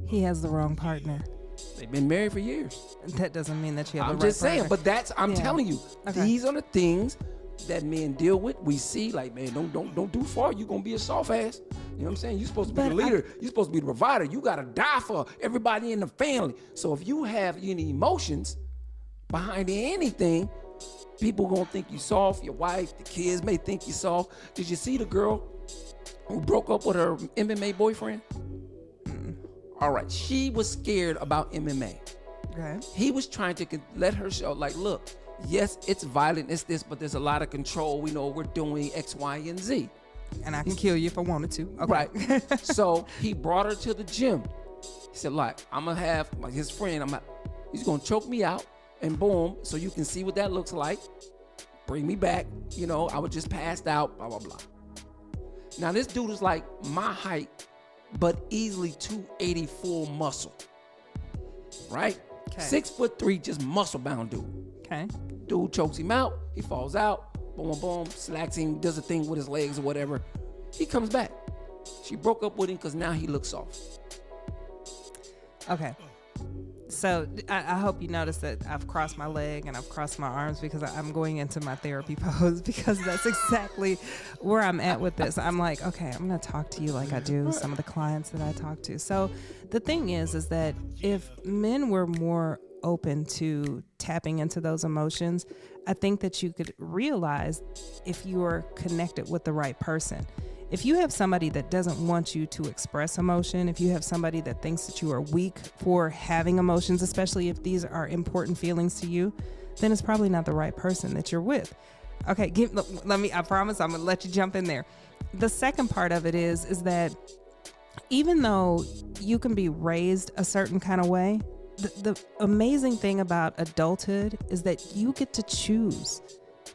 He has the wrong partner. They've been married for years. That doesn't mean that you have the I'm right just saying, partner. but I'm telling you, Okay. these are the things that men deal with. We see, like, man, don't do far. You're gonna be a soft ass. You know what I'm saying? You're supposed to be the leader. You're supposed to be the provider. You gotta die for everybody in the family. So if you have any emotions behind anything, people gonna think you soft. Your wife, the kids may think you soft. Did you see the girl who broke up with her MMA boyfriend? All right, she was scared about MMA. Okay. He was trying to let her show, like, look, yes, it's violent, it's this, but there's a lot of control. We know we're doing X, Y, and Z. And I can kill you if I wanted to. Okay. Right. So he brought her to the gym. He said, like, I'm going to have his friend, he's going to choke me out, and boom, so you can see what that looks like. Bring me back. You know, I was just passed out, blah, blah, blah. Now, this dude is like my height, but easily 284 muscle, right? Okay. 6'3", just muscle bound dude. Okay. Dude chokes him out. He falls out. Boom, boom, boom. Slacks him. Does a thing with his legs or whatever. He comes back. She broke up with him because now he looks soft. Okay. So I hope you notice that I've crossed my leg and I've crossed my arms because I'm going into my therapy pose because that's exactly where I'm at with this. I'm like, okay, I'm going to talk to you like I do some of the clients that I talk to. So the thing is that if men were more open to tapping into those emotions, I think that you could realize if you are connected with the right person. If you have somebody that doesn't want you to express emotion, if you have somebody that thinks that you are weak for having emotions, especially if these are important feelings to you, then it's probably not the right person that you're with. Okay, I promise I'm gonna let you jump in there. The second part of it is that even though you can be raised a certain kind of way, the amazing thing about adulthood is that you get to choose.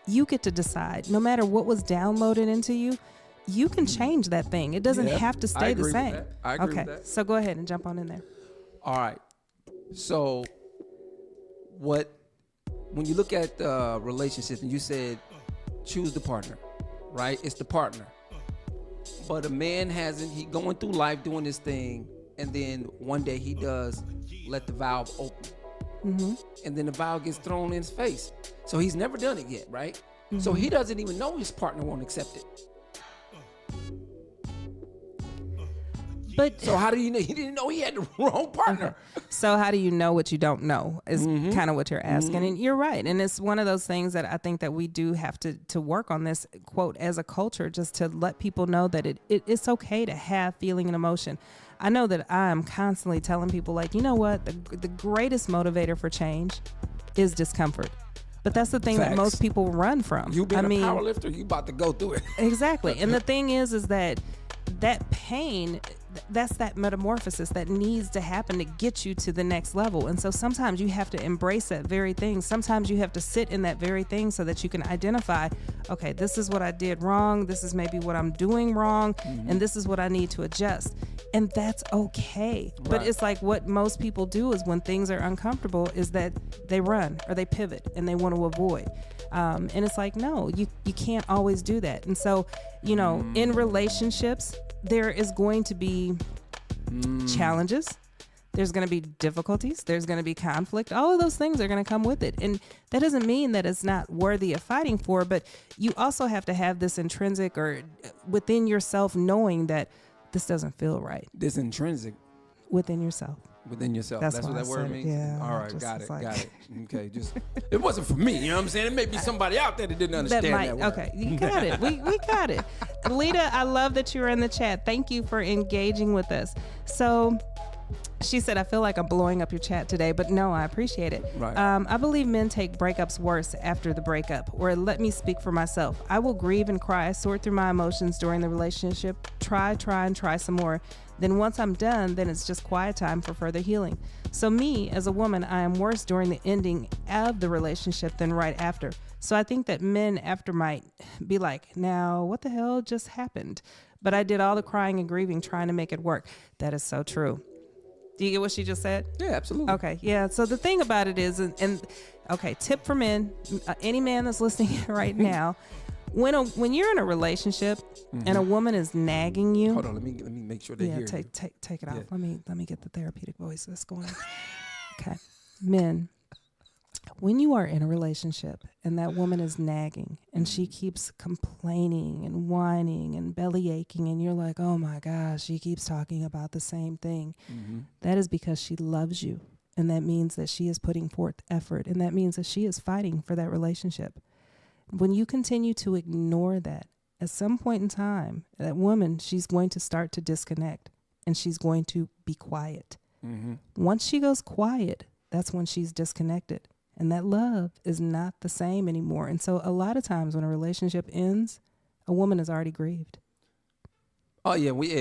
You get to decide. No matter what was downloaded into you, you can change that thing. It doesn't have to stay the same. I agree with that. So go ahead and jump on in there. All right. So when you look at relationships and you said choose the partner, right? It's the partner. But a man he going through life doing this thing, and then one day he does let the valve open. Mm-hmm. And then the valve gets thrown in his face. So he's never done it yet, right? Mm-hmm. So he doesn't even know his partner won't accept it. But so how do you know? He didn't know he had the wrong partner. Okay. So how do you know what you don't know is kind of what you're asking. Mm-hmm. And you're right. And it's one of those things that I think that we do have to work on this, quote, as a culture, just to let people know that it's okay to have feeling and emotion. I know that I'm constantly telling people, like, you know what? The greatest motivator for change is discomfort. But that's the thing that most people run from. You've been a power lifter, you about to go through it. Exactly. And the thing is that pain, that's that metamorphosis that needs to happen to get you to the next level. And so sometimes you have to embrace that very thing. Sometimes you have to sit in that very thing so that you can identify, okay, this is what I did wrong. This is maybe what I'm doing wrong. Mm-hmm. And this is what I need to adjust. And that's okay. Right. But it's like what most people do is when things are uncomfortable is that they run or they pivot and they want to avoid. And it's like, no, you can't always do that. And so, in relationships, there is going to be challenges. There's going to be difficulties. There's going to be conflict. All of those things are going to come with it. And that doesn't mean that it's not worthy of fighting for, but you also have to have this intrinsic or within yourself knowing that this doesn't feel right. This intrinsic. Within yourself. Within yourself. That's what why that I word said it. means? Yeah, All right, just got it, like- got it. Okay, just it wasn't for me, you know what I'm saying? It may be somebody out there that didn't understand that word. Okay, you got it. We got it. Lita, I love that you were in the chat. Thank you for engaging with us. So she said, I feel like I'm blowing up your chat today, but no, I appreciate it. Right. I believe men take breakups worse after the breakup, or let me speak for myself. I will grieve and cry, sort through my emotions during the relationship, try some more. Then once I'm done, then it's just quiet time for further healing. So me, as a woman, I am worse during the ending of the relationship than right after. So I think that men after might be like, now what the hell just happened? But I did all the crying and grieving trying to make it work. That is so true. Do you get what she just said? Yeah, absolutely. Okay, yeah. So the thing about it is, and okay, tip for men, any man that's listening right now, when you're in a relationship and a woman is nagging you, Hold on, let me make sure they hear you. take it off. Yeah. Let me get the therapeutic voice that's going. Okay, men, when you are in a relationship and that woman is nagging and she keeps complaining and whining and belly aching and you're like, oh my gosh, she keeps talking about the same thing. That is because she loves you, and that means that she is putting forth effort, and that means that she is fighting for that relationship. When you continue to ignore that, at some point in time, that woman, she's going to start to disconnect and she's going to be quiet. Once she goes quiet, that's when she's disconnected. And that love is not the same anymore. And so a lot of times when a relationship ends, a woman is already grieved. Oh yeah, we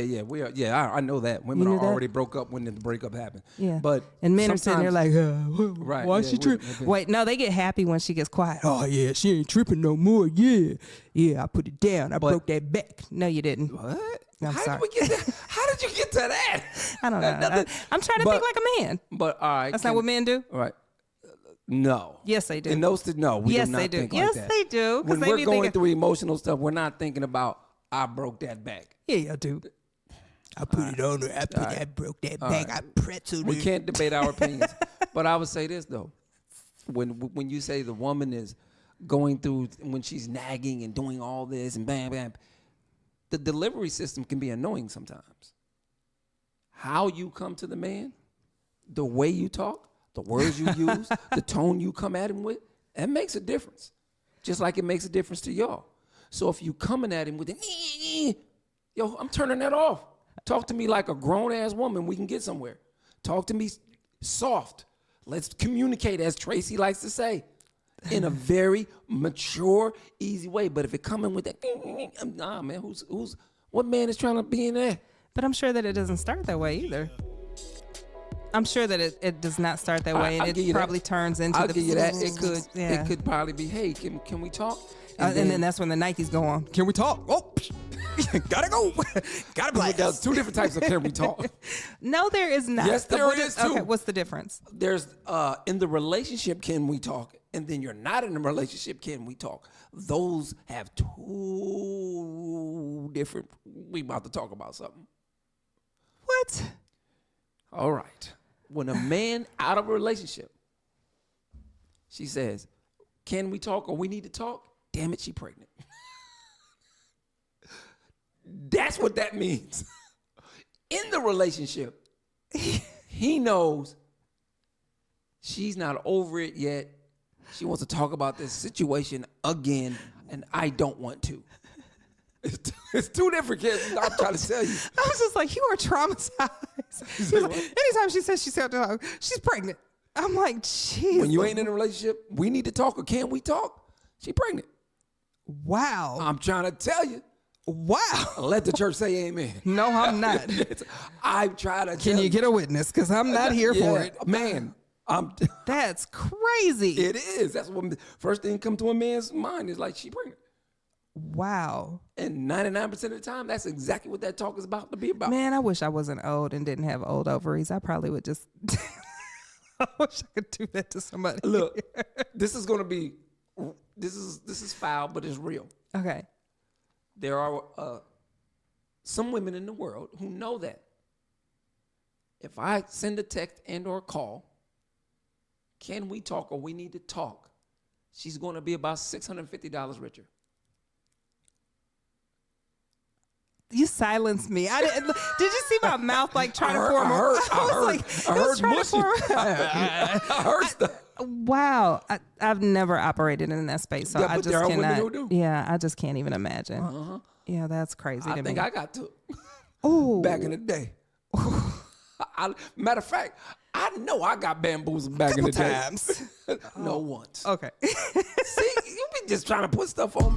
are. Yeah, I know that women You are knew that? already broke up when the breakup happened. Yeah. but And men are sitting there like, right, why yeah, she tripping? we- Wait, no, they get happy when she gets quiet. Oh yeah, she ain't tripping no more. Yeah, I put it down. I broke that back. No, you didn't. What? I'm How sorry. did we get that? How did you get to that? I don't know. Nothing. I'm trying to But- think like a man. But all right, That's not what men do. All right. No. Yes, they do. In those, no, we Yes, do not they do. think Yes, like that. they do, 'cause When they we're be going thinking- through emotional stuff, we're not thinking about I broke that back. Yeah, I do. I put it on her. I broke that back. I pretzeled We her. can't debate our opinions. But I would say this though, when you say the woman is going through, when she's nagging and doing all this and bam bam, the delivery system can be annoying sometimes. How you come to the man, the way you talk, the words you use, the tone you come at him with, that makes a difference. Just like it makes a difference to y'all. So if you coming at him with the yo, I'm turning that off. Talk to me like a grown-ass woman. We can get somewhere. Talk to me soft. Let's communicate, as Tracy likes to say, in a very mature, easy way. But if it coming with that, nah, man, what man is trying to be in there? But I'm sure that it doesn't start that way either. I'm sure that it does not start that way, I'll and give it you that. probably turns into I'll the. give you that. It could. Yeah. It could probably be. Hey, can we talk? And then that's when the Nikes go on. Can we talk? Oh, Gotta go. Gotta blast. There's two different types of can we talk. no, there is not. Yes, there What is, too. Okay, what's the difference? There's in the relationship, can we talk? And then you're not in a relationship, can we talk? Those have two different. We about to talk about something. What? All right. When a man out of a relationship, she says, can we talk or we need to talk? Damn it, she pregnant. That's what that means. In the relationship, he knows she's not over it yet. She wants to talk about this situation again, and I don't want to. It's two different kids. I'm trying to tell you. I was just like, you are traumatized. He's like, anytime she says she's pregnant, I'm like, jeez. When you ain't in a relationship, we need to talk or can we talk? She pregnant. Wow. I'm trying to tell you. Wow. Let the church say amen. No, I'm not. I'm trying to Can you get a witness? Because I'm not here for it. Man, That's crazy. it is. That's what first thing come to a man's mind is like, she pregnant. Wow. And 99% of the time, that's exactly what that talk is about to be about. Man, I wish I wasn't old and didn't have old ovaries. I probably would just. I wish I could do that to somebody. Look, this is gonna be. This is foul, but it's real. Okay. There are some women in the world who know that. if I send a text and or call, can we talk or we need to talk, she's going to be about $650 richer. You silenced me. I didn't. Did you see my mouth like trying to form? I heard mushy. I heard stuff. Wow, I've never operated in that space, so I just cannot. Yeah, I just can't even imagine. Yeah, that's crazy to me. I think I got to. Oh, back in the day. Matter of fact, I know I got bamboozled back in the day. Times. No, once. Okay. See, you be just trying to put stuff on me.